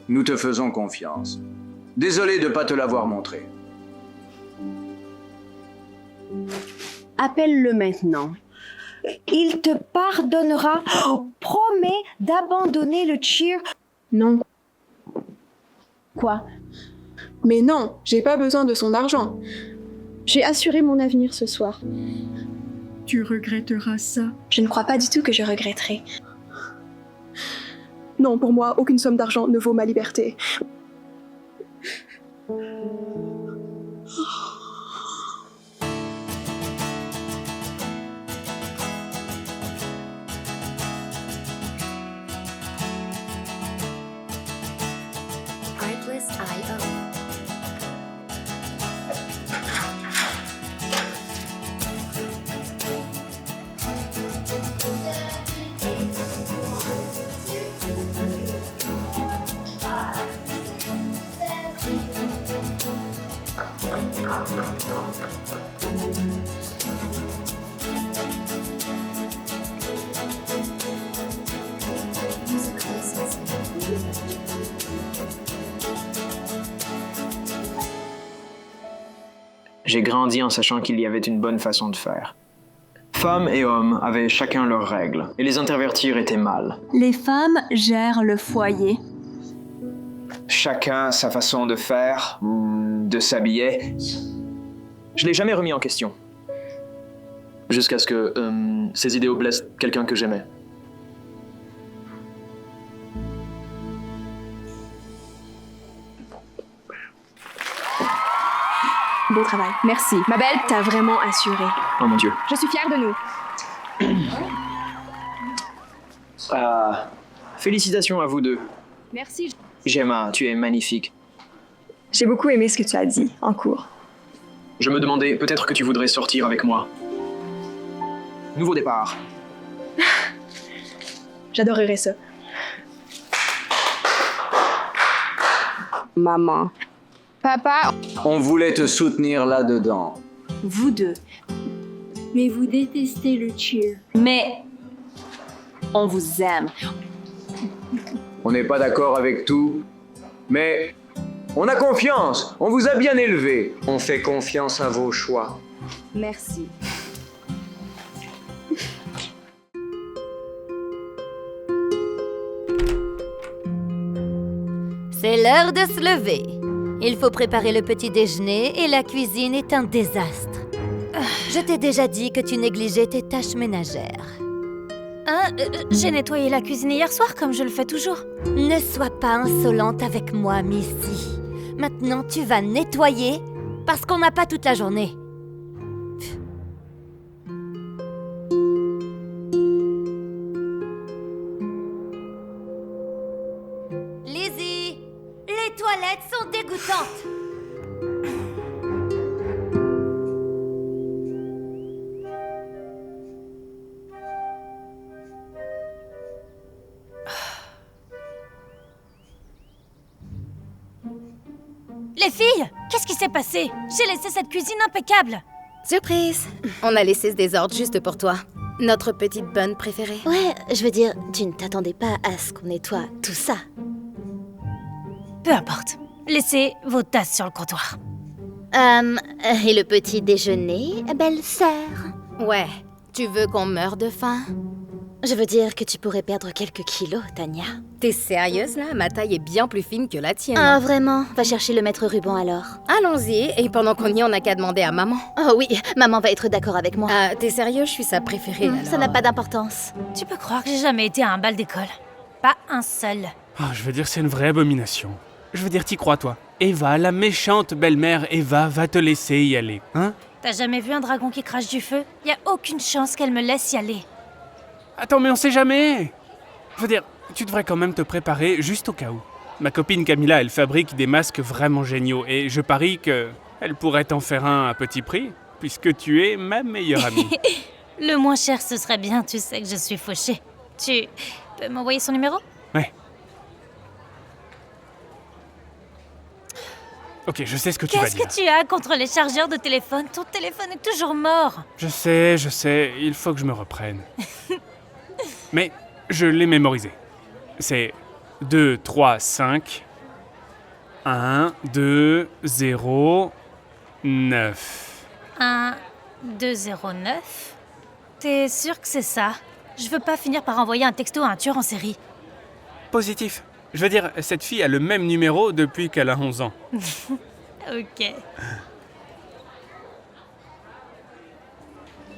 Nous te faisons confiance. Désolé de ne pas te l'avoir montré. Appelle-le maintenant. Il te pardonnera. Promets d'abandonner le cheer. Non. Quoi? Mais non, j'ai pas besoin de son argent. J'ai assuré mon avenir ce soir. Tu regretteras ça. Je ne crois pas du tout que je regretterai. Non, pour moi, aucune somme d'argent ne vaut ma liberté. J'ai grandi en sachant qu'il y avait une bonne façon de faire. Femmes et hommes avaient chacun leurs règles, et les intervertir était mal. Les femmes gèrent le foyer. Chacun sa façon de faire, de s'habiller. Je l'ai jamais remis en question. Jusqu'à ce que ces idéaux blessent quelqu'un que j'aimais. Beau travail. Merci. Ma belle, t'as vraiment assuré. Oh mon Dieu. Je suis fière de nous. Félicitations à vous deux. Merci. Gemma, tu es magnifique. J'ai beaucoup aimé ce que tu as dit en cours. Je me demandais, peut-être que tu voudrais sortir avec moi. Nouveau départ. J'adorerais ça. Maman. Papa. On voulait te soutenir là-dedans. Vous deux. Mais vous détestez le cheer. Mais on vous aime. On n'est pas d'accord avec tout, mais on a confiance. On vous a bien élevé. On fait confiance à vos choix. Merci. C'est l'heure de se lever. Il faut préparer le petit déjeuner et la cuisine est un désastre. Je t'ai déjà dit que tu négligeais tes tâches ménagères. J'ai nettoyé la cuisine hier soir comme je le fais toujours. Ne sois pas insolente avec moi, Missy. Maintenant, tu vas nettoyer parce qu'on n'a pas toute la journée. Lizzie, les toilettes sont dégoûtantes. Les filles, qu'est-ce qui s'est passé? J'ai laissé cette cuisine impeccable. Surprise! On a laissé ce désordre juste pour toi. Notre petite bonne préférée. Ouais, je veux dire, tu ne t'attendais pas à ce qu'on nettoie tout ça. Peu importe. Laissez vos tasses sur le comptoir. Et le petit déjeuner, belle-sœur? Ouais, tu veux qu'on meure de faim? Je veux dire que tu pourrais perdre quelques kilos, Tania. T'es sérieuse là? Ma taille est bien plus fine que la tienne. Ah, vraiment? Va chercher le maître ruban alors. Allons-y, et pendant qu'on y est, on n'a qu'à demander à maman. Oh oui, maman va être d'accord avec moi. Ah, t'es sérieux? Je suis sa préférée alors. Ça n'a pas d'importance. Tu peux croire que j'ai jamais été à un bal d'école? Pas un seul. Oh, je veux dire, c'est une vraie abomination. Je veux dire, t'y crois, toi? Eva, la méchante belle-mère Eva, va te laisser y aller, hein? T'as jamais vu un dragon qui crache du feu? Y a aucune chance qu'elle me laisse y aller. Attends, mais on sait jamais! Je veux dire, tu devrais quand même te préparer juste au cas où. Ma copine Camilla, elle fabrique des masques vraiment géniaux et je parie que elle pourrait t'en faire un à petit prix, puisque tu es ma meilleure amie. Le moins cher, ce serait bien, tu sais que je suis fauchée. Tu peux m'envoyer son numéro? Ouais. Ok, je sais ce que tu vas dire. Qu'est-ce que tu as contre les chargeurs de téléphone? Ton téléphone est toujours mort. Je sais, il faut que je me reprenne. Mais je l'ai mémorisé. C'est 2, 3, 5, 1, 2, 0, 9. 1, 2, 0, 9? T'es sûr que c'est ça? Je veux pas finir par envoyer un texto à un tueur en série. Positif. Je veux dire, cette fille a le même numéro depuis qu'elle a 11 ans. Ok.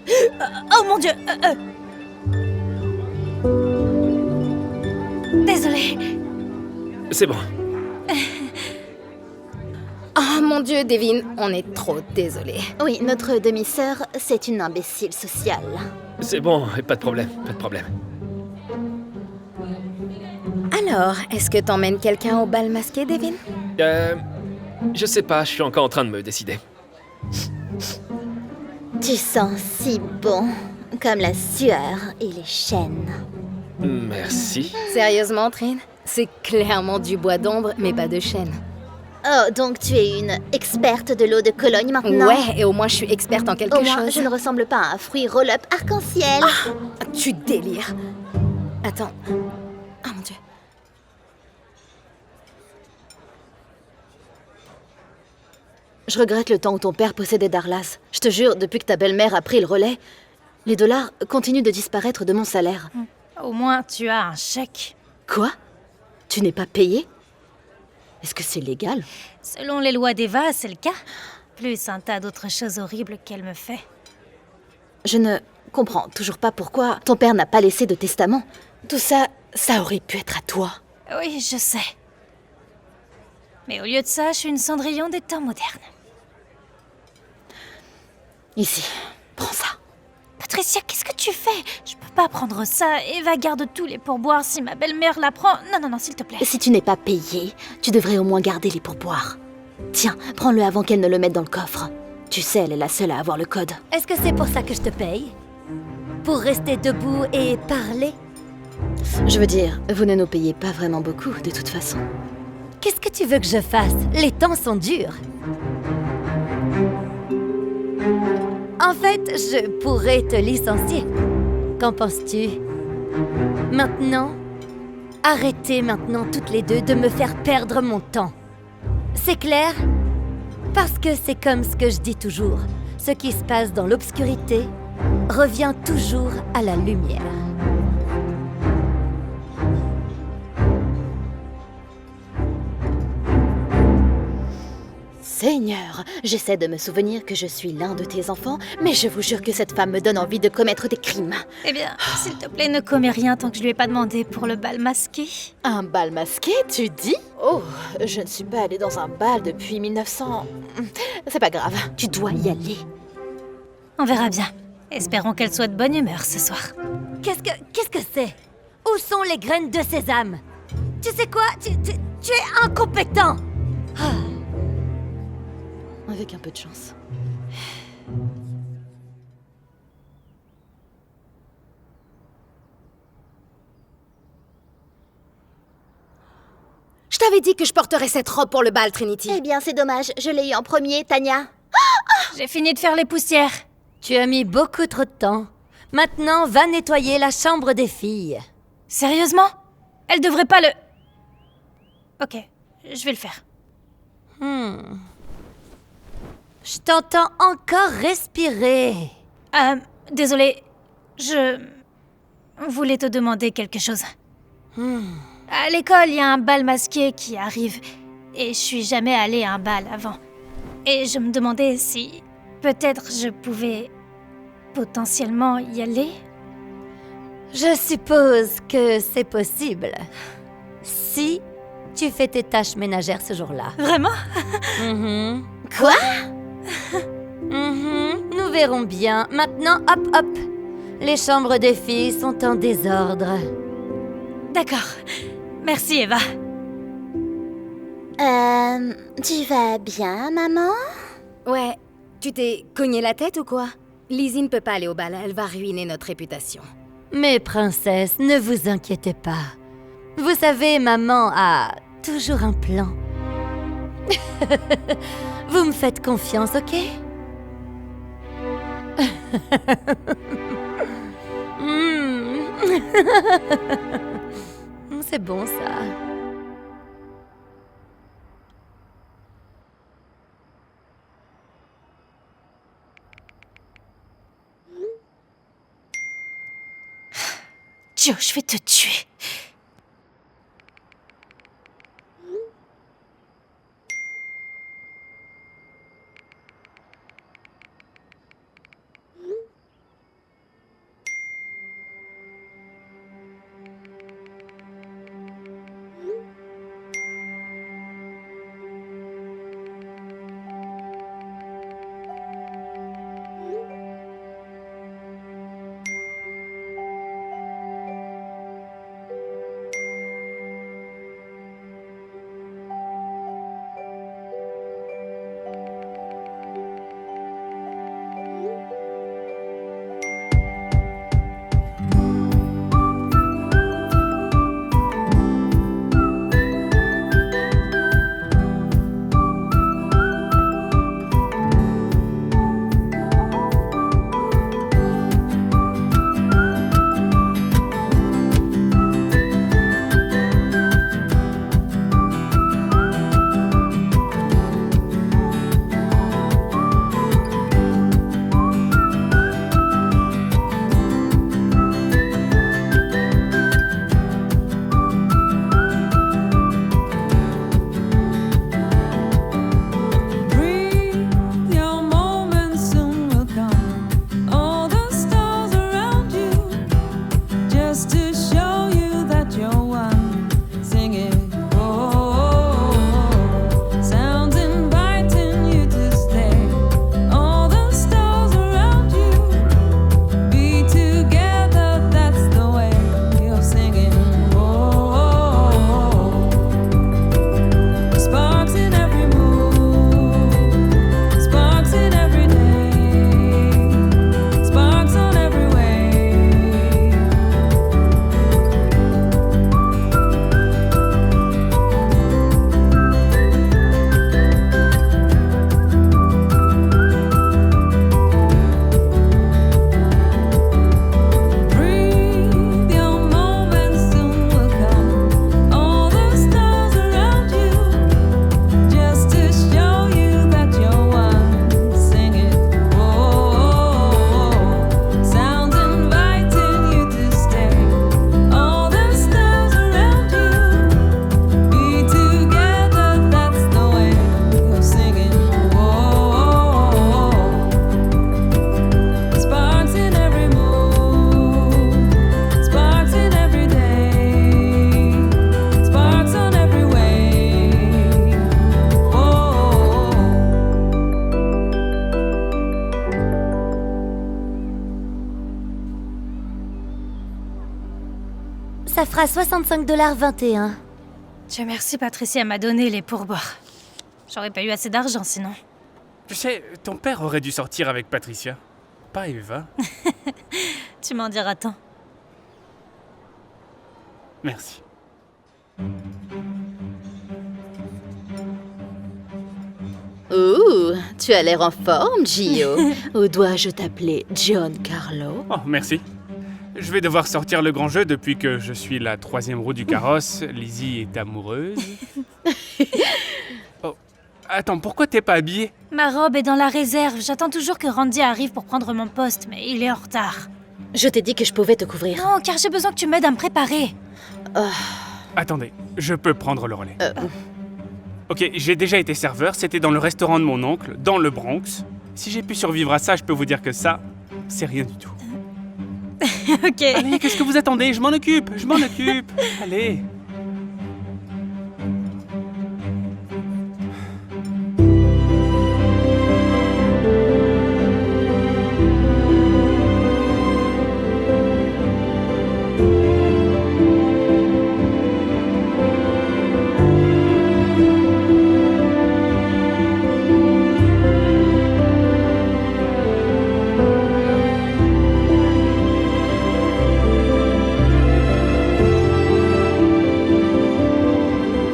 Oh mon Dieu! Désolée. C'est bon. Oh mon Dieu, Devin, on est trop désolés. Oui, notre demi-sœur, c'est une imbécile sociale. C'est bon, pas de problème, pas de problème. Alors, est-ce que t'emmènes quelqu'un au bal masqué, Devin? Je sais pas, je suis encore en train de me décider. Tu sens si bon, comme la sueur et les chaînes. Merci. Sérieusement, Trin? C'est clairement du bois d'ombre, mais pas de chêne. Oh, donc tu es une experte de l'eau de Cologne maintenant? Ouais, et au moins je suis experte en quelque chose. Au moins, je ne ressemble pas à un fruit roll-up arc-en-ciel. Ah, tu délires. Attends. Oh mon Dieu. Je regrette le temps où ton père possédait Darlas. Je te jure, depuis que ta belle-mère a pris le relais, les dollars continuent de disparaître de mon salaire. Au moins, tu as un chèque. Quoi? Tu n'es pas payé? Est-ce que c'est légal? Selon les lois d'Eva, c'est le cas. Plus un tas d'autres choses horribles qu'elle me fait. Je ne comprends toujours pas pourquoi ton père n'a pas laissé de testament. Tout ça, ça aurait pu être à toi. Oui, je sais. Mais au lieu de ça, je suis une Cendrillon des temps modernes. Ici, prends ça. Patricia, qu'est-ce que tu fais? Je peux pas prendre ça. Eva garde tous les pourboires si ma belle-mère la prend. Non, s'il te plaît. Si tu n'es pas payé, tu devrais au moins garder les pourboires. Tiens, prends-le avant qu'elle ne le mette dans le coffre. Tu sais, elle est la seule à avoir le code. Est-ce que c'est pour ça que je te paye? Pour rester debout et parler? Je veux dire, vous ne nous payez pas vraiment beaucoup, de toute façon. Qu'est-ce que tu veux que je fasse? Les temps sont durs. En fait, je pourrais te licencier. Qu'en penses-tu? Maintenant, arrêtez maintenant toutes les deux de me faire perdre mon temps. C'est clair? Parce que c'est comme ce que je dis toujours. Ce qui se passe dans l'obscurité revient toujours à la lumière. Seigneur, j'essaie de me souvenir que je suis l'un de tes enfants, mais je vous jure que cette femme me donne envie de commettre des crimes. Eh bien, s'il te plaît, ne commets rien tant que je lui ai pas demandé pour le bal masqué. Un bal masqué, tu dis? Oh, je ne suis pas allée dans un bal depuis 1900... C'est pas grave, tu dois y aller. On verra bien. Espérons qu'elle soit de bonne humeur ce soir. Qu'est-ce que c'est? Où sont les graines de sésame? Tu sais quoi? Tu es incompétent! Avec un peu de chance. Je t'avais dit que je porterais cette robe pour le bal, Trinity. Eh bien, c'est dommage, je l'ai eu en premier, Tanya. J'ai fini de faire les poussières. Tu as mis beaucoup trop de temps. Maintenant, va nettoyer la chambre des filles. Sérieusement? Elle devrait pas le... Ok, je vais le faire. Je t'entends encore respirer. Désolée, je voulais te demander quelque chose. À l'école, il y a un bal masqué qui arrive, et je suis jamais allée à un bal avant. Et je me demandais si peut-être je pouvais potentiellement y aller. Je suppose que c'est possible. Si tu fais tes tâches ménagères ce jour-là. Vraiment? Quoi? Nous verrons bien. Maintenant, hop, hop. Les chambres des filles sont en désordre. D'accord. Merci, Eva. Tu vas bien, maman? Ouais. Tu t'es cogné la tête ou quoi? Lizzie ne peut pas aller au bal, elle va ruiner notre réputation. Mes princesses, ne vous inquiétez pas. Vous savez, maman a toujours un plan. Vous me faites confiance, ok? C'est bon, ça. Joe, je vais te tuer. fera 65,21 $. Dieu merci, Patricia m'a donné les pourboires. J'aurais pas eu assez d'argent sinon. Tu sais, ton père aurait dû sortir avec Patricia, pas Eva. Tu m'en diras tant. Merci. Ouh, tu as l'air en forme, Gio. Ou dois-je t'appeler Giancarlo? Oh, merci. Je vais devoir sortir le grand jeu depuis que je suis la 3e roue du carrosse. Lizzie est amoureuse. Oh, attends, pourquoi t'es pas habillée? Ma robe est dans la réserve. J'attends toujours que Randy arrive pour prendre mon poste, mais il est en retard. Je t'ai dit que je pouvais te couvrir. Non, car j'ai besoin que tu m'aides à me préparer. Attendez, je peux prendre le relais. Ok, j'ai déjà été serveur, c'était dans le restaurant de mon oncle, dans le Bronx. Si j'ai pu survivre à ça, je peux vous dire que ça, c'est rien du tout. Ok. Allez, qu'est-ce que vous attendez? Je m'en occupe. Allez.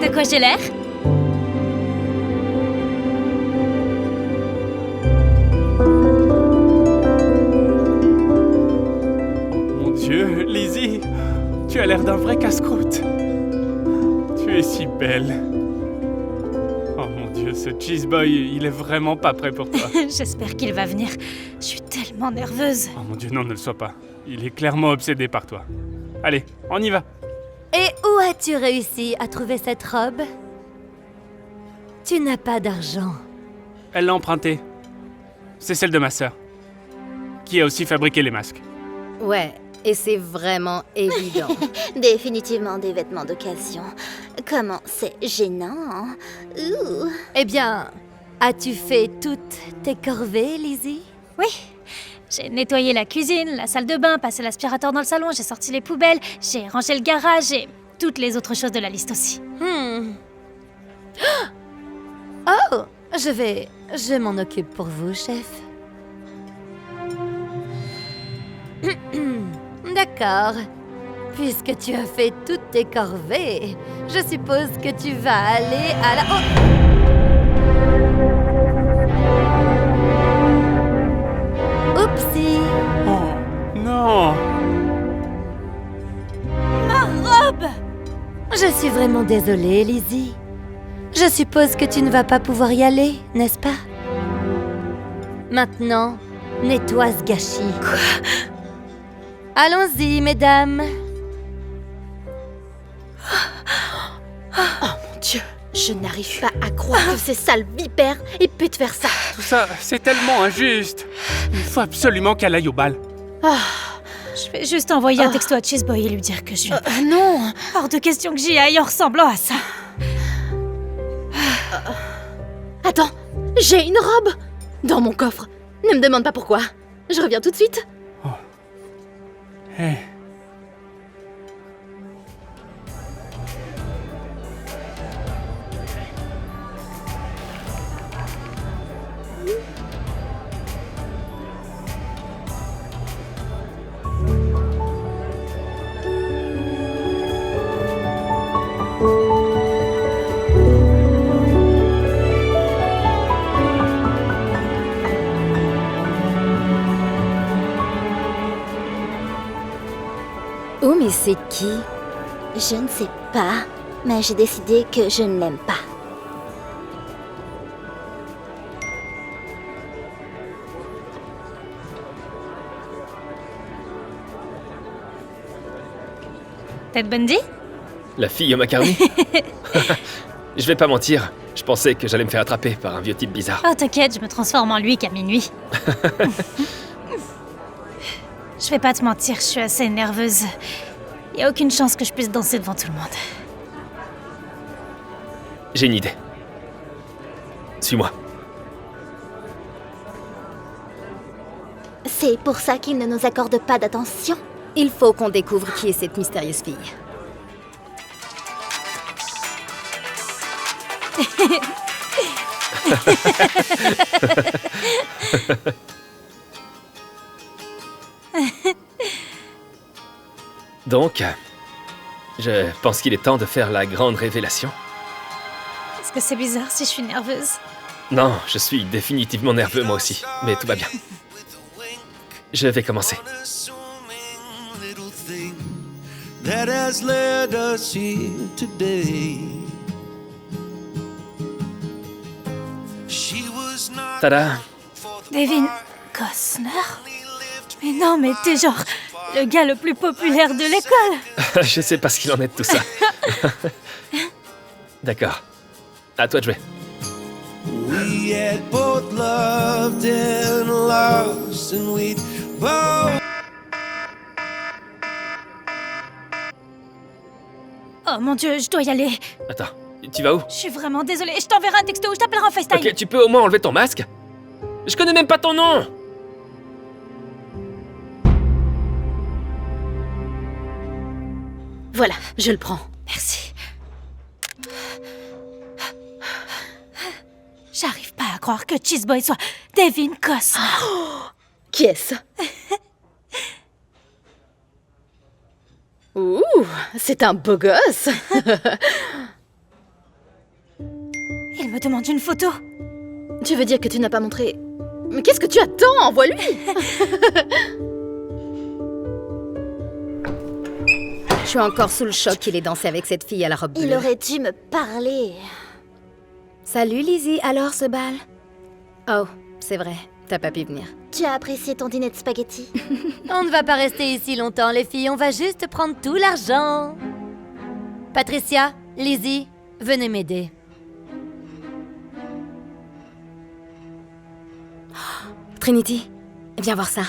De quoi j'ai l'air? Mon Dieu, Lizzie, tu as l'air d'un vrai casse-croûte. Tu es si belle. Oh mon Dieu, ce cheeseboy, il est vraiment pas prêt pour toi. J'espère qu'il va venir. Je suis tellement nerveuse. Oh mon Dieu, non, ne le sois pas. Il est clairement obsédé par toi. Allez, on y va. Et où as-tu réussi à trouver cette robe? Tu n'as pas d'argent. Elle l'a empruntée. C'est celle de ma sœur, qui a aussi fabriqué les masques. Ouais, et c'est vraiment évident. Définitivement des vêtements d'occasion. Comment c'est gênant. Ouh. Eh bien, as-tu fait toutes tes corvées, Lizzie? Oui. J'ai nettoyé la cuisine, la salle de bain, passé l'aspirateur dans le salon, j'ai sorti les poubelles, j'ai rangé le garage et toutes les autres choses de la liste aussi. Oh, je m'en occupe pour vous, chef. D'accord. Puisque tu as fait toutes tes corvées, je suppose que tu vas aller à la... Oupsie! Oh, non! Ma robe! Je suis vraiment désolée, Lizzie. Je suppose que tu ne vas pas pouvoir y aller, n'est-ce pas? Maintenant, nettoie ce gâchis. Quoi? Allons-y, mesdames. Oh mon Dieu, je n'arrive pas à croire que ces sales vipères aient pu te faire ça. Tout ça, c'est tellement injuste. Il faut absolument qu'elle aille au bal. Je vais juste envoyer un texto à Cheeseboy et lui dire que je suis... Non! Hors de question que j'y aille en ressemblant à ça. Attends, j'ai une robe dans mon coffre. Ne me demande pas pourquoi. Je reviens tout de suite. Hey. Oh, mais c'est qui? Je ne sais pas, mais j'ai décidé que je ne l'aime pas. Ted Bundy? La fille au macaroni? Je vais pas mentir, je pensais que j'allais me faire attraper par un vieux type bizarre. Oh, t'inquiète, je me transforme en lui qu'à minuit. Je vais pas te mentir, je suis assez nerveuse. Y a aucune chance que je puisse danser devant tout le monde. J'ai une idée. Suis-moi. C'est pour ça qu'il ne nous accorde pas d'attention. Il faut qu'on découvre qui est cette mystérieuse fille. Donc, je pense qu'il est temps de faire la grande révélation. Est-ce que c'est bizarre si je suis nerveuse? Non, je suis définitivement nerveux moi aussi, mais tout va bien. Je vais commencer. That has led us here today. She was not Tada! Devin Costner? Mais non, mais t'es genre le gars le plus populaire de l'école. Je sais pas ce qu'il en est de tout ça. D'accord. À toi de jouer. We had both loved and lost and we'd both. Oh mon Dieu, je dois y aller. Attends, tu vas où? Je suis vraiment désolée. Je t'enverrai un texto ou je t'appellerai en FaceTime. Ok, tu peux au moins enlever ton masque? Je connais même pas ton nom! Voilà, je le prends. Merci. J'arrive pas à croire que Cheeseboy soit Devin Costner. Qui est-ce? Ouh, c'est un beau gosse. Il me demande une photo. Tu veux dire que tu n'as pas montré... Mais qu'est-ce que tu attends? Envoie-lui. Je suis encore sous le choc qu'il ait dansé avec cette fille à la robe bleue. Il aurait dû me parler. Salut Lizzie, alors ce bal? Oh, c'est vrai, t'as pas pu venir. Tu as apprécié ton dîner de spaghettis? On ne va pas rester ici longtemps, les filles. On va juste prendre tout l'argent. Patricia, Lizzie, venez m'aider. Trinity, viens voir ça.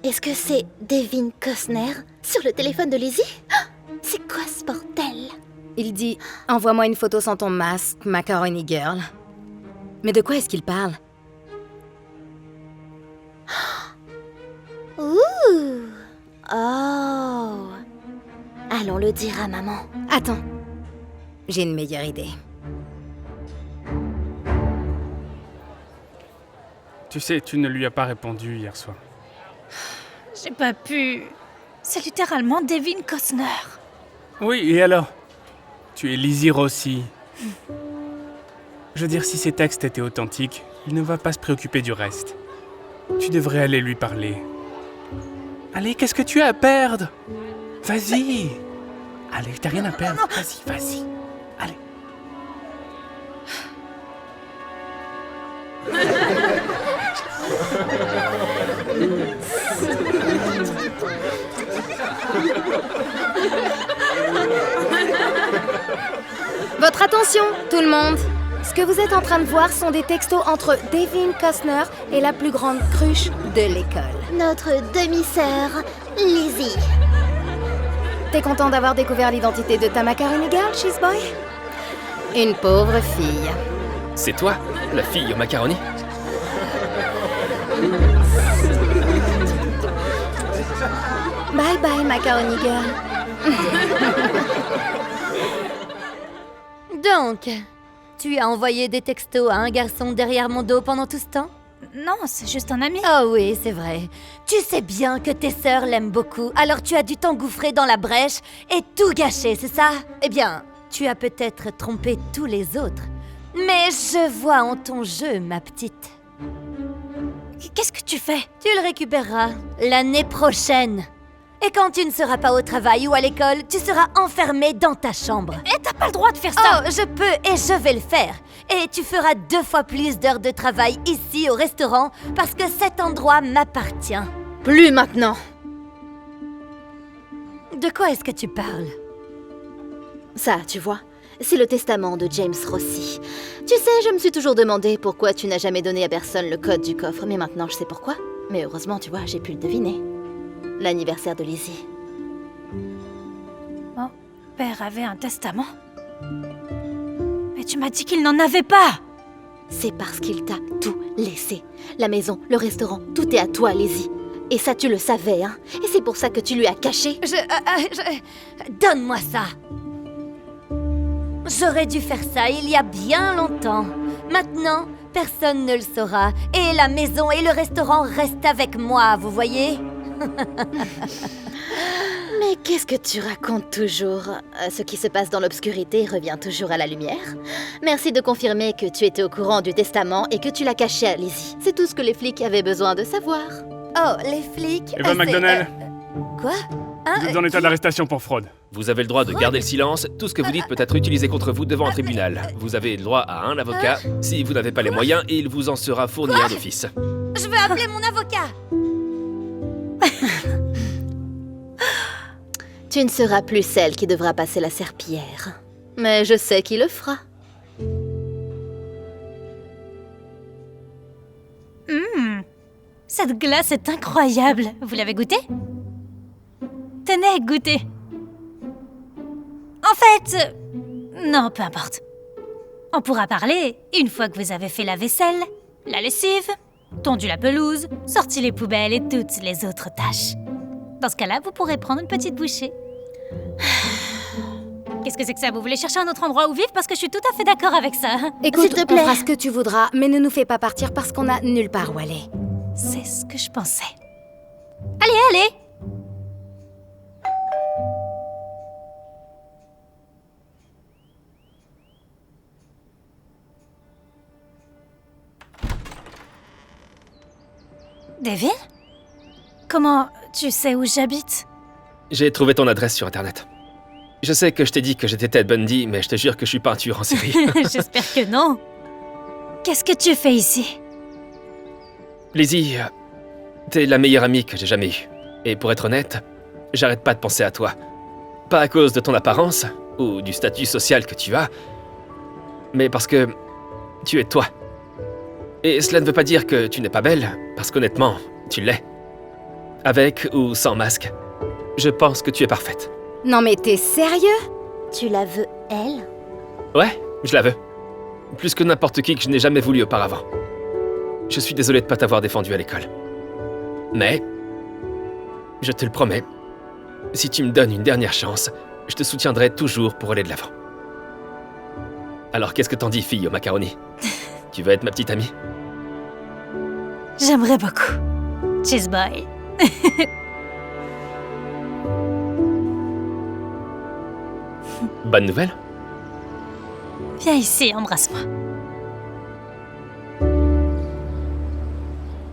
Est-ce que c'est Devin Costner sur le téléphone de Lizzie? C'est quoi ce bordel? Il dit « Envoie-moi une photo sans ton masque, Macaroni Girl ». Mais de quoi est-ce qu'il parle? Ouh! Oh! Allons le dire à maman. Attends, j'ai une meilleure idée. Tu sais, tu ne lui as pas répondu hier soir. J'ai pas pu... C'est littéralement Devin Costner. Oui, et alors? Tu es Lizzie Rossi. Je veux dire, si ces textes étaient authentiques, il ne va pas se préoccuper du reste. Tu devrais aller lui parler. Allez, qu'est-ce que tu as à perdre? Vas-y. Allez, t'as rien à perdre. Vas-y, vas-y. Allez. Votre attention, tout le monde! Ce que vous êtes en train de voir sont des textos entre Devin Costner et la plus grande cruche de l'école. Notre demi-sœur, Lizzie. T'es content d'avoir découvert l'identité de ta Macaroni Girl, Cheeseboy? Une pauvre fille. C'est toi, la fille au macaroni? Bye bye, Macaroni Girl. Donc, tu as envoyé des textos à un garçon derrière mon dos pendant tout ce temps? Non, c'est juste un ami. Oh oui, c'est vrai. Tu sais bien que tes sœurs l'aiment beaucoup, alors tu as dû t'engouffrer dans la brèche et tout gâcher, c'est ça? Eh bien, tu as peut-être trompé tous les autres. Mais je vois en ton jeu, ma petite. Qu'est-ce que tu fais? Tu le récupéreras l'année prochaine. Et quand tu ne seras pas au travail ou à l'école, tu seras enfermé dans ta chambre. Et t'as pas le droit de faire ça! Oh, je peux et je vais le faire. Et tu feras 2 fois plus d'heures de travail ici au restaurant parce que cet endroit m'appartient. Plus maintenant. De quoi est-ce que tu parles? Ça, tu vois, c'est le testament de James Rossi. Tu sais, je me suis toujours demandé pourquoi tu n'as jamais donné à personne le code du coffre, mais maintenant je sais pourquoi. Mais heureusement, tu vois, j'ai pu le deviner. L'anniversaire de Lizzie. Mon père avait un testament. Mais tu m'as dit qu'il n'en avait pas! C'est parce qu'il t'a tout laissé. La maison, le restaurant, tout est à toi, Lizzie. Et ça, tu le savais, hein? Et c'est pour ça que tu lui as caché. Donne-moi ça! J'aurais dû faire ça il y a bien longtemps. Maintenant, personne ne le saura. Et la maison et le restaurant restent avec moi, vous voyez? Mais qu'est-ce que tu racontes toujours? Ce qui se passe dans l'obscurité revient toujours à la lumière. Merci de confirmer que tu étais au courant du testament et que tu l'as caché à Lizzie. C'est tout ce que les flics avaient besoin de savoir. Oh, les flics... Eva McDonnell, Quoi? vous êtes en état d'arrestation pour fraude. Vous avez le droit de garder le silence. Tout ce que vous dites peut être utilisé contre vous devant un tribunal. Vous avez le droit à un avocat. Si vous n'avez pas les moyens, il vous en sera fourni un d'office. Je veux appeler mon avocat. Tu ne seras plus celle qui devra passer la serpillière. Mais je sais qui le fera. Cette glace est incroyable. Vous l'avez goûtée? Tenez, goûtez. En fait... non, peu importe. On pourra parler une fois que vous avez fait la vaisselle, la lessive, tondu la pelouse, sorti les poubelles et toutes les autres tâches. Dans ce cas-là, vous pourrez prendre une petite bouchée. Qu'est-ce que c'est que ça? Vous voulez chercher un autre endroit où vivre? Parce que je suis tout à fait d'accord avec ça. Écoute, S'il te plaît. on fera ce que tu voudras, mais ne nous fais pas partir parce qu'on a nulle part où aller. C'est ce que je pensais. Allez, allez! Devin? Comment tu sais où j'habite? J'ai trouvé ton adresse sur Internet. Je sais que je t'ai dit que j'étais Ted Bundy, mais je te jure que je suis pas un tueur en série. J'espère que non. Qu'est-ce que tu fais ici? Lizzie, t'es la meilleure amie que j'ai jamais eue. Et pour être honnête, j'arrête pas de penser à toi. Pas à cause de ton apparence, ou du statut social que tu as, mais parce que tu es toi. Et cela ne veut pas dire que tu n'es pas belle, parce qu'honnêtement, tu l'es. Avec ou sans masque, je pense que tu es parfaite. Non mais t'es sérieux? Tu la veux, elle? Ouais, je la veux. Plus que n'importe qui que je n'ai jamais voulu auparavant. Je suis désolé de pas t'avoir défendu à l'école. Mais, je te le promets, si tu me donnes une dernière chance, je te soutiendrai toujours pour aller de l'avant. Alors qu'est-ce que t'en dis, fille au macaroni? Tu veux être ma petite amie? J'aimerais beaucoup. Cheese boy. Bonne nouvelle? Viens ici, embrasse-moi.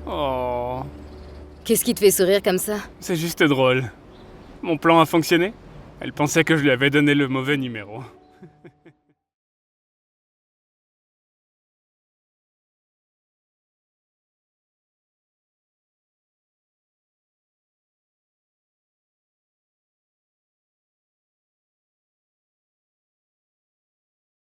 Oh, Qu'est-ce qui te fait sourire comme ça? c'est juste drôle. Mon plan a fonctionné? Elle pensait que je lui avais donné le mauvais numéro.